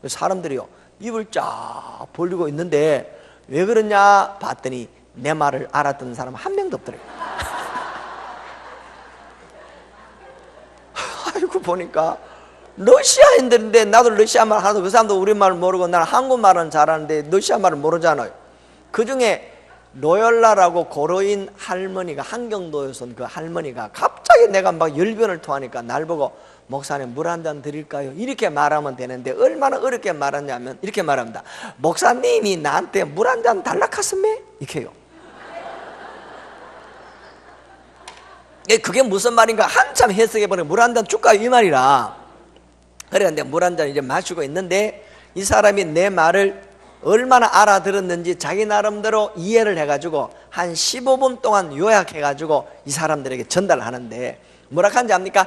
사람들이요 입을 쫙 벌리고 있는데 왜 그러냐 봤더니 내 말을 알아듣는 사람 한 명도 없더래요. 아이고 보니까 러시아인들인데, 나도 러시아 말 하나도, 그 사람도 우리말 모르고 나는 한국말은 잘하는데 러시아 말을 모르잖아요. 그 중에 로열라라고 고로인 할머니가, 한경도에서 그 할머니가 갑자기 내가 막 열변을 토하니까 날 보고 목사님 물 한 잔 드릴까요? 이렇게 말하면 되는데 얼마나 어렵게 말하냐면 이렇게 말합니다. 목사님이 나한테 물 한 잔 달라 카스메? 이렇게 해요. 그게 무슨 말인가 한참 해석해보니 물 한 잔 줄까요? 이 말이라. 그래 내가 물 한 잔 이제 마시고 있는데 이 사람이 내 말을 얼마나 알아들었는지 자기 나름대로 이해를 해가지고 한 15분 동안 요약해가지고 이 사람들에게 전달하는데 뭐라 하는지 압니까?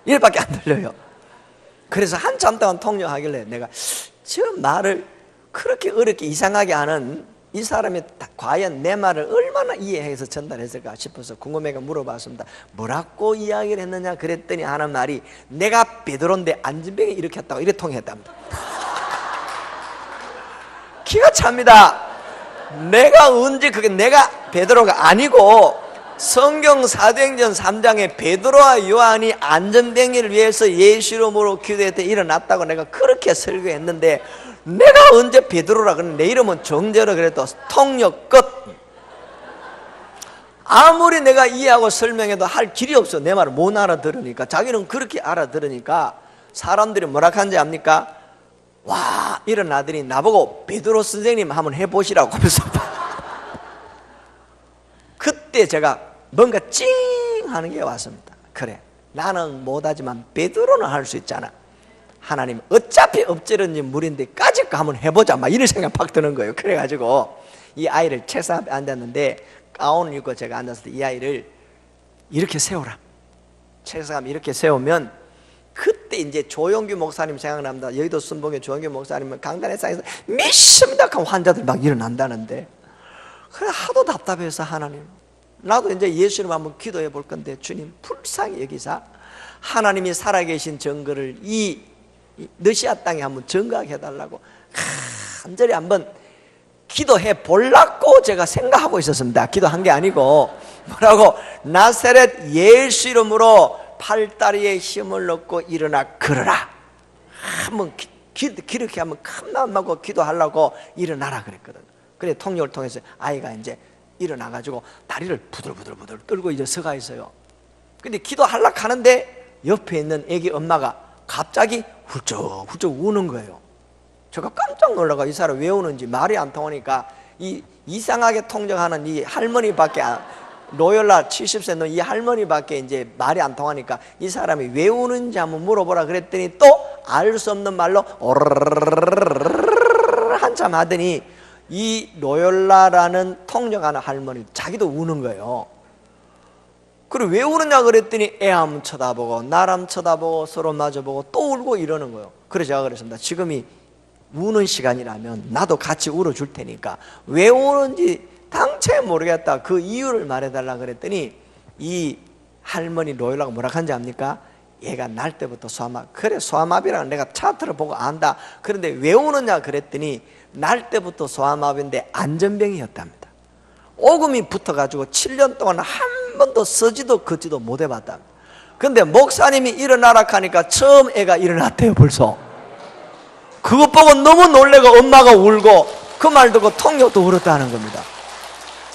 이렇게밖에 안 들려요. 그래서 한참 동안 통역하길래 내가 저 말을 그렇게 어렵게 이상하게 하는 이 사람이 과연 내 말을 얼마나 이해해서 전달했을까 싶어서 궁금해가 물어봤습니다. 뭐라고 이야기를 했느냐 그랬더니 하는 말이 내가 베드로인데 안전병이 일으켰다고 이렇게 통했답니다. 기가 찹니다. 내가 언제 그게 내가 베드로가 아니고 성경 사도행전 3장에 베드로와 요한이 안전병을 위해서 예수 이름으로 기도할 때 일어났다고 내가 그렇게 설교했는데 내가 언제 베드로라 그러는, 내 이름은 정제로 그래도 통역 끝. 아무리 내가 이해하고 설명해도 할 길이 없어. 내 말을 못 알아들으니까. 자기는 그렇게 알아들으니까 사람들이 뭐라 하는지 압니까? 와, 일어나더니 나보고 베드로 선생님 한번 해보시라고 하면서 그때 제가 뭔가 찡 하는 게 왔습니다. 그래, 나는 못하지만 베드로는 할 수 있잖아. 하나님 어차피 엎지른지 물인데 까짓 거 한번 해보자, 막 이런 생각 팍 드는 거예요. 그래가지고 이 아이를 책상 앞에 앉았는데 가운을 입고 제가 앉았을 때 이 아이를 이렇게 세우라. 책상 앞에 이렇게 세우면 그때 이제 조용규 목사님 생각납니다. 여의도 순복의 조용규 목사님은 강단에 쌓여서 믿습니다 하고 환자들 막 일어난다는데, 그래 하도 답답해서 하나님 나도 이제 예수님 한번 기도해 볼 건데 주님 불쌍히 여기사 하나님이 살아계신 증거를 이 러시아 땅에 한번 증거하게 해달라고 간절히 한번 기도해 보려고 제가 생각하고 있었습니다. 기도한 게 아니고 뭐라고, 나사렛 예수 이름으로 팔다리에 힘을 얻고 일어나 걸어라. 한번 그렇게 한번 큰 마음 먹고 기도하려고 일어나라 그랬거든. 그래 통역을 통해서 아이가 이제 일어나가지고 다리를 부들부들 떨고 이제 서가 있어요. 근데 기도하려고 하는데 옆에 있는 애기 엄마가 갑자기 훌쩍훌쩍 우는 거예요. 제가 깜짝 놀라가 이 사람 왜 우는지 말이 안 통하니까 이 이상하게 통역하는 이 할머니밖에 로열라 70세 는 이 할머니밖에 이제 말이 안 통하니까 이 사람이 왜 우는지 한번 물어보라 그랬더니 또 알 수 없는 말로 한참 하더니 이 로열라라는 통역하는 할머니 자기도 우는 거예요. 그리고 왜 우느냐 그랬더니 애 한번 쳐다보고 나람 쳐다보고 서로 마주보고 또 울고 이러는 거예요. 그래서 제가 그랬습니다. 지금이 우는 시간이라면 나도 같이 울어줄 테니까 왜 우는지 당최 모르겠다 그 이유를 말해달라 그랬더니 이 할머니 로열라가 뭐라 한지 압니까? 얘가 날 때부터 소아마비. 그래 소아마비라는 내가 차트를 보고 안다. 그런데 왜 우느냐 그랬더니 날 때부터 소아마비인데 안전병이었답니다. 오금이 붙어가지고 7년 동안 한 번도 서지도 걷지도 못 해봤답니다. 근데 목사님이 일어나라 하니까 처음 애가 일어났대요. 벌써 그것 보고 너무 놀래고 엄마가 울고 그 말 듣고 통역도 울었다는 겁니다.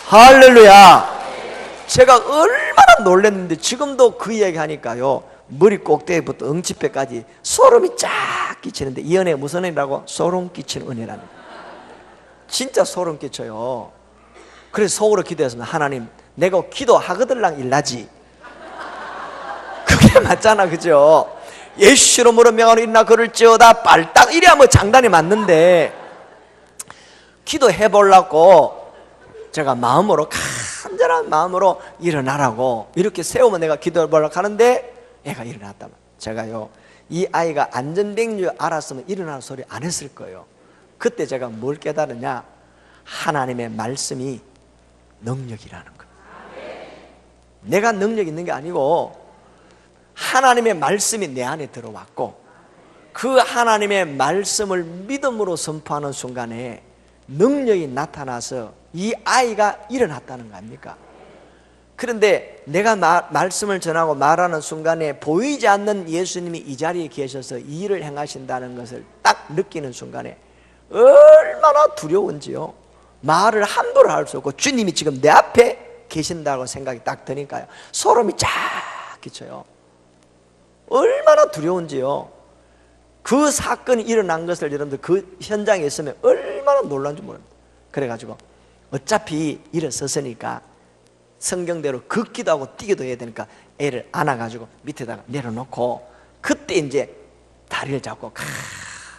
할렐루야. 제가 얼마나 놀랐는데 지금도 그 이야기 하니까요 머리 꼭대기부터 엉치뼈까지 소름이 쫙 끼치는데, 이 은혜 무슨 은혜라고? 소름 끼치는 은혜랍니다. 진짜 소름 끼쳐요. 그래서 속으로 기도했습니다. 하나님 내가 기도하거들랑 일나지. 그게 맞잖아, 그죠? 예수 이름으로 명하노 일어나 걸을지어다 빨딱 이래야 뭐 장단이 맞는데 기도해 보려고 제가 마음으로 간절한 마음으로 일어나라고 이렇게 세우면 내가 기도를 보려고 하는데 애가 일어났단 말이에요. 제가요, 이 아이가 안전된 줄 알았으면 일어나는 소리 안 했을 거예요. 그때 제가 뭘 깨달으냐, 하나님의 말씀이 능력이라는 거예요. 내가 능력 있는 게 아니고 하나님의 말씀이 내 안에 들어왔고, 그 하나님의 말씀을 믿음으로 선포하는 순간에 능력이 나타나서 이 아이가 일어났다는 거 아닙니까? 그런데 내가 말씀을 전하고 말하는 순간에 보이지 않는 예수님이 이 자리에 계셔서 이 일을 행하신다는 것을 딱 느끼는 순간에 얼마나 두려운지요. 말을 함부로 할 수 없고 주님이 지금 내 앞에 계신다고 생각이 딱 드니까요, 소름이 쫙 끼쳐요. 얼마나 두려운지요. 그 사건이 일어난 것을 여러분들 그 현장에 있으면 얼마나 놀란 줄 모릅니다. 그래가지고 어차피 일어섰으니까 성경대로 걷기도 하고 뛰기도 해야 되니까 애를 안아가지고 밑에다가 내려놓고, 그때 이제 다리를 잡고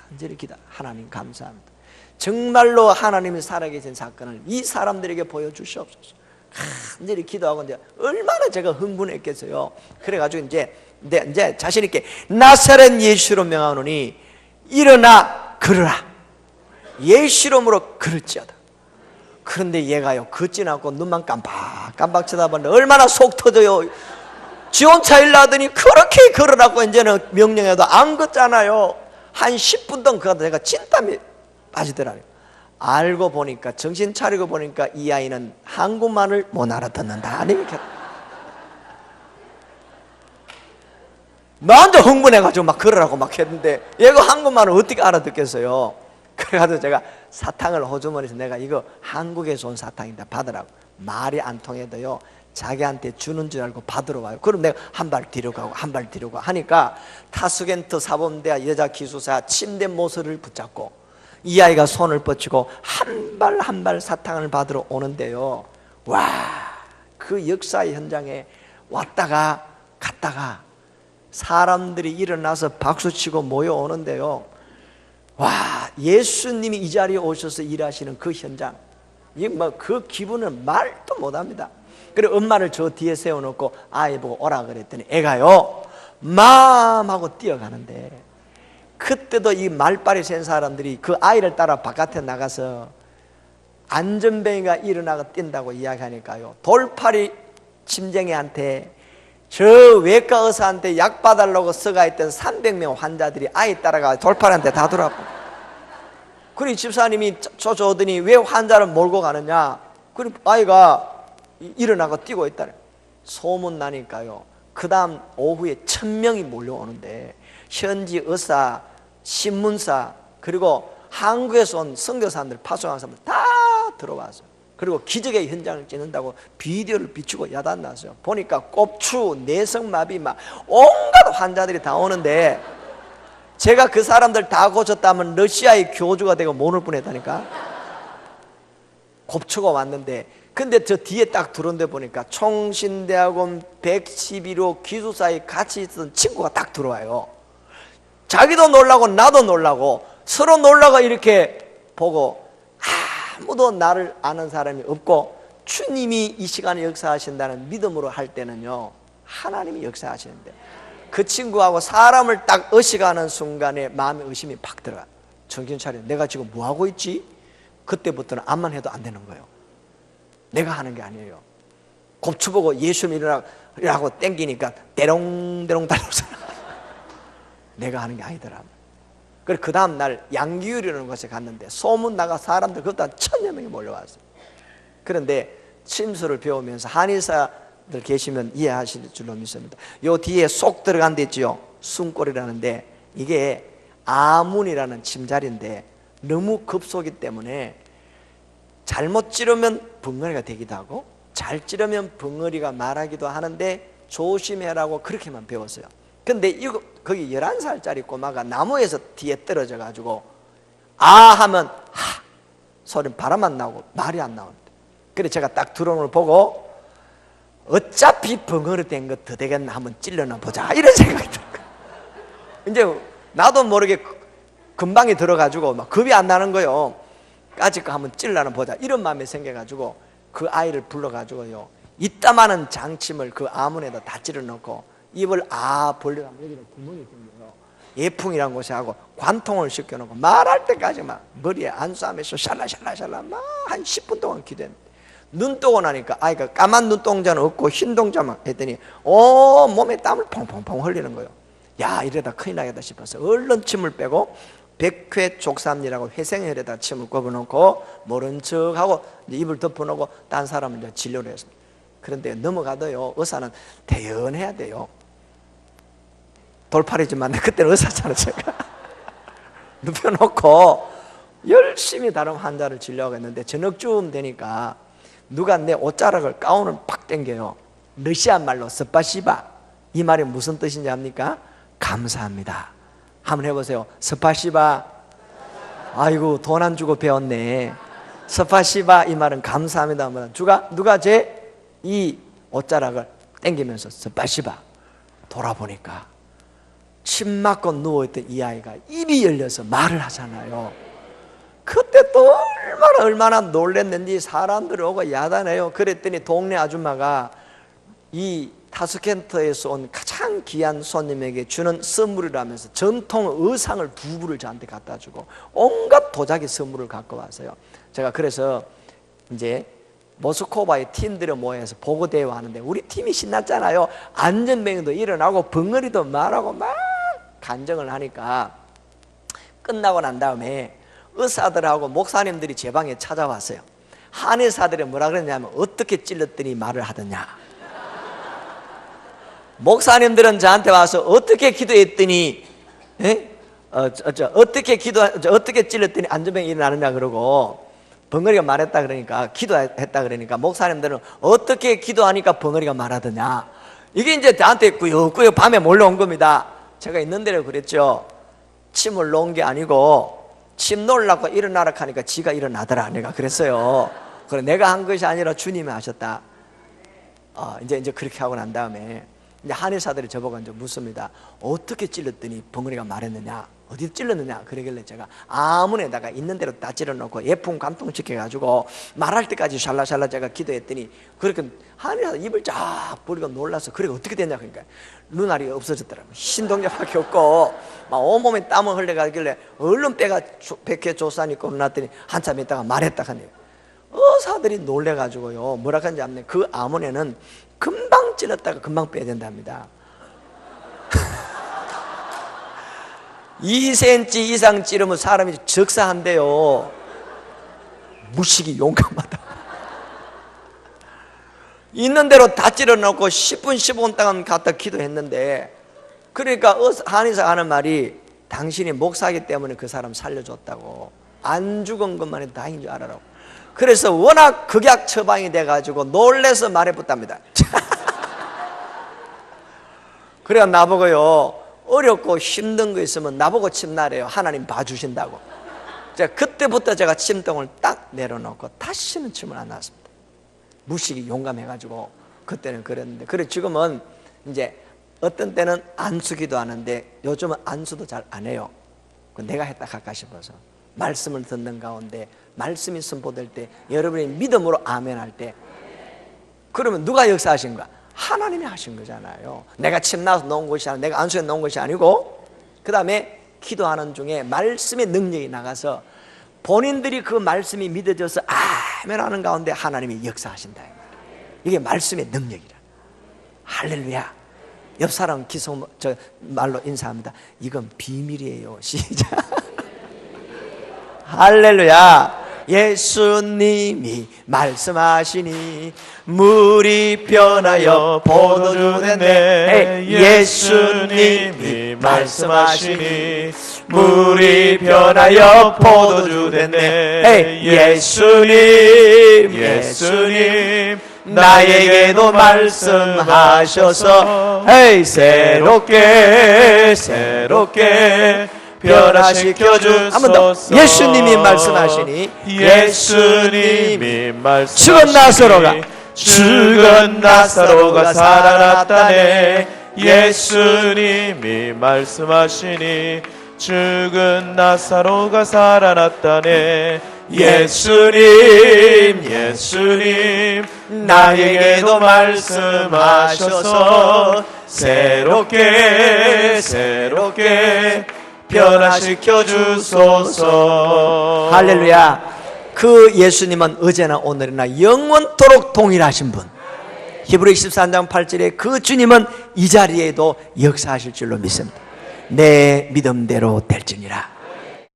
간절히 기도. 하나님 감사합니다. 정말로 하나님이 살아계신 사건을 이 사람들에게 보여주시옵소서. 간절히 기도하고 이제 얼마나 제가 흥분했겠어요. 그래가지고 이제 자신 있게 나사렛 예수로 명하노니 일어나 걸으라. 예수 이름으로 걸을지어다. 그런데 얘가요, 걷지 않고 눈만 깜빡깜빡 쳐다보는데 얼마나 속 터져요. 지원차 일나더니 그렇게 걸으라고 이제는 명령해도 안 걷잖아요. 한 10분 동안 그러다 제가 진땀이 빠지더라고요. 알고 보니까, 정신 차리고 보니까 이 아이는 한국말을 못 알아듣는다. 이렇게 나한테 흥분해가지고 막 걸으라고 막 했는데 얘가 한국말을 어떻게 알아듣겠어요. 그래가지고 제가 사탕을 호주머니에서, 내가 이거 한국에서 온 사탕인데 받으라고. 말이 안 통해도요, 자기한테 주는 줄 알고 받으러 와요. 그럼 내가 한 발 뒤로 가고 한 발 뒤로 가고 하니까 타스겐트 사범대학 여자 기숙사 침대 모서리를 붙잡고 이 아이가 손을 뻗치고 한 발 한 발 사탕을 받으러 오는데요, 와, 그 역사의 현장에 왔다가 갔다가 사람들이 일어나서 박수치고 모여오는데요, 와, 예수님이 이 자리에 오셔서 일하시는 그 현장, 그 기분은 말도 못합니다. 그래 엄마를 저 뒤에 세워놓고 아이 보고 오라 그랬더니 애가요 맘하고 뛰어가는데, 그때도 이 말빨이 센 사람들이 그 아이를 따라 바깥에 나가서 안전뱅이가 일어나가 뛴다고 이야기하니까요, 돌팔이 침쟁이한테, 저 외과 의사한테 약 받으려고 서가 있던 300명 환자들이 아이 따라가 돌팔이한테 다 돌아보고, 그리고 집사님이 쫓아오더니 왜 환자를 몰고 가느냐, 그리고 아이가 일어나고 뛰고 있다래. 소문 나니까요, 그 다음 오후에 1000명이 몰려오는데 현지 의사, 신문사, 그리고 한국에서 온 선교사님들, 파송한 사람들 다 들어와서, 그리고 기적의 현장을 찍는다고 비디오를 비추고 야단났어요. 보니까 꼽추, 내성마비 막 온갖 환자들이 다 오는데, 제가 그 사람들 다 고쳤다면 러시아의 교주가 되고 못 올 뻔했다니까. 곱추가 왔는데, 근데 저 뒤에 딱 들어온데 보니까 총신대학원 111호 기숙사에 같이 있던 친구가 딱 들어와요. 자기도 놀라고 나도 놀라고 서로 놀라고 이렇게 보고, 아무도 나를 아는 사람이 없고 주님이 이 시간에 역사하신다는 믿음으로 할 때는요, 하나님이 역사하시는데, 그 친구하고 사람을 딱 의식하는 순간에 마음에 의심이 팍 들어가. 정신 차려, 내가 지금 뭐하고 있지? 그때부터는 암만 해도 안 되는 거예요. 내가 하는 게 아니에요. 곱추 보고 예수님 일어나고 땡기니까 대롱대롱 달려서 내가 하는 게 아니더라. 그래서 그 다음 날 양기율이라는 곳에 갔는데 소문 나가 사람들 그것도 1000여 명이 몰려왔어요. 그런데 침수를 배우면서 한의사들 계시면 이해하실 줄로 믿습니다. 요 뒤에 쏙 들어간 데 있죠, 숨골이라는데, 이게 아문이라는 침자리인데 너무 급소기 때문에 잘못 찌르면 벙어리가 되기도 하고 잘 찌르면 벙어리가 말하기도 하는데 조심해라고 그렇게만 배웠어요. 근데 이거 거기 11살짜리 꼬마가 나무에서 뒤에 떨어져 가지고 아 하면 하 소리는 바람만 나오고 말이 안 나오는데, 그래 제가 딱 들어오는 걸 보고 어차피 벙어리 된 거 더 되겠나 한번 찔러나 보자 이런 생각이 들어요. 이제 나도 모르게 금방에 들어가지고 막 겁이 안 나는 거예요. 까짓 거 한번 찔러나 보자 이런 마음이 생겨가지고 그 아이를 불러가지고요 이따만한 장침을 그 아문에다 다 찔러 넣고 입을 벌려서 여기다 구멍이 생겨요. 예풍이라는 곳에 하고 관통을 시켜놓고 말할 때까지 막 머리에 안싸면서 샬라샬라샬라 막 한 10분 동안 기도했는데 눈 뜨고 나니까 아이가 까만 눈동자는 없고 흰 동자만 했더니 몸에 땀을 펑펑펑 흘리는 거예요. 야, 이러다 큰일 나겠다 싶어서 얼른 침을 빼고 백회족삼리라고 회생혈에다 침을 꼽아놓고 모른 척하고 입을 덮어놓고 딴 사람은 이제 진료를 했습니다. 그런데 넘어가도요, 의사는 대연해야 돼요. 돌팔이지만 그때는 의사잖아요. 제가 눕혀놓고 열심히 다른 환자를 진료하고 했는데 저녁쯤 되니까 누가 내 옷자락을 가운을 팍 당겨요. 러시아 말로 스파시바, 이 말이 무슨 뜻인지 압니까? 감사합니다. 한번 해보세요. 스파시바. 아이고, 돈 안 주고 배웠네. 스파시바, 이 말은 감사합니다. 누가 제 이 옷자락을 당기면서 스파시바. 돌아보니까 침 맞고 누워있던 이 아이가 입이 열려서 말을 하잖아요. 그때 또 얼마나 놀랬는지 사람들이 오고 야단해요. 그랬더니 동네 아줌마가 이 타스켄트에서 온 가장 귀한 손님에게 주는 선물이라면서 전통 의상을 2부를 저한테 갖다 주고 온갖 도자기 선물을 갖고 왔어요. 제가 그래서 이제 모스크바의 팀들을 모여서 보고대회 하는데 우리 팀이 신났잖아요. 안전뱅이도 일어나고 벙어리도 말하고 막 간정을 하니까 끝나고 난 다음에 의사들하고 목사님들이 제 방에 찾아왔어요. 한의사들이 뭐라 그랬냐면 어떻게 찔렀더니 말을 하더냐. 목사님들은 저한테 와서 어떻게 기도했더니 어떻게 찔렀더니 안전병이 일어나느냐 그러고 벙어리가 말했다 그러니까 기도했다 그러니까 목사님들은 어떻게 기도하니까 벙어리가 말하더냐. 이게 이제 저한테 꾸역꾸역 밤에 몰려온 겁니다. 제가 있는 대로 그랬죠. 침을 놓은 게 아니고 침 놓으려고 일어나라 하니까 지가 일어나더라. 내가 그랬어요. 그래, 내가 한 것이 아니라 주님이 하셨다. 이제 그렇게 하고 난 다음에 이제 한의사들이 저보고 이제 묻습니다. 어떻게 찔렀더니 벙어리가 말했느냐, 어디 찔렀느냐. 그러길래 제가 아문에다가 있는 대로 다 찔러놓고 예풍 관통시켜가지고 말할 때까지 샬라샬라 제가 기도했더니 그렇게 한의사 입을 쫙 벌리고 놀라서 그래 어떻게 됐냐. 그러니까 눈알이 없어졌더라고요. 신동자밖에 없고 막 온몸에 땀을 흘려가길래 얼른 빼가 백회조산이 꼽아놨더니 한참 있다가 말했다 하네요. 의사들이 놀래가지고요 뭐라 하는지 압니까? 그 아문에는 금방 찔렀다가 금방 빼야 된답니다. 2cm 이상 찌르면 사람이 적사한대요. 무식이 용감하다. 있는 대로 다 찔러놓고 10분 15분 동안 갖다 기도했는데, 그러니까 한의사 하는 말이 당신이 목사이기 때문에 그 사람 살려줬다고, 안 죽은 것만 해도 다행인 줄 알아라고. 그래서 워낙 극약 처방이 돼가지고 놀래서 말해붙답니다. 그래야 나보고요 어렵고 힘든 거 있으면 나보고 침나래요. 하나님 봐주신다고. 그때부터 제가 침통을 딱 내려놓고 다시는 침을 안 놨습니다. 무식이 용감해가지고 그때는 그랬는데, 그래 지금은 이제 어떤 때는 안수기도 하는데 요즘은 안수도 잘 안 해요. 내가 했다 할까 싶어서 말씀을 듣는 가운데 말씀이 선포될 때 여러분이 믿음으로 아멘 할 때, 그러면 누가 역사하신 거야? 하나님이 하신 거잖아요. 내가 침 나서 놓은 것이 아니고, 내가 안수해 놓은 것이 아니고, 그 다음에 기도하는 중에 말씀의 능력이 나가서 본인들이 그 말씀이 믿어져서 아멘 하는 가운데 하나님이 역사하신다. 이게 말씀의 능력이라. 할렐루야. 옆 사람 말로 인사합니다. 이건 비밀이에요. 시작. 할렐루야. 예수님이 말씀하시니 물이 변하여 포도주 됐네. 예수님이 말씀하시니 물이 변하여 포도주 됐네. 예수님 나에게도 말씀하셔서 새롭게 변화시켜 주소서. 한 번 더. 예수님이 말씀하시니, 예수님이
죽은 나사로가 살아났다네. 예수님이 말씀하시니 죽은 나사로가 살아났다네. 예수님 나에게도 말씀하셔서 새롭게 변화시켜 주소서.
할렐루야. 그 예수님은 어제나 오늘이나 영원토록 동일하신 분. 히브리 13장 8절에 그 주님은 이 자리에도 역사하실 줄로 믿습니다. 내 믿음대로 될지니라.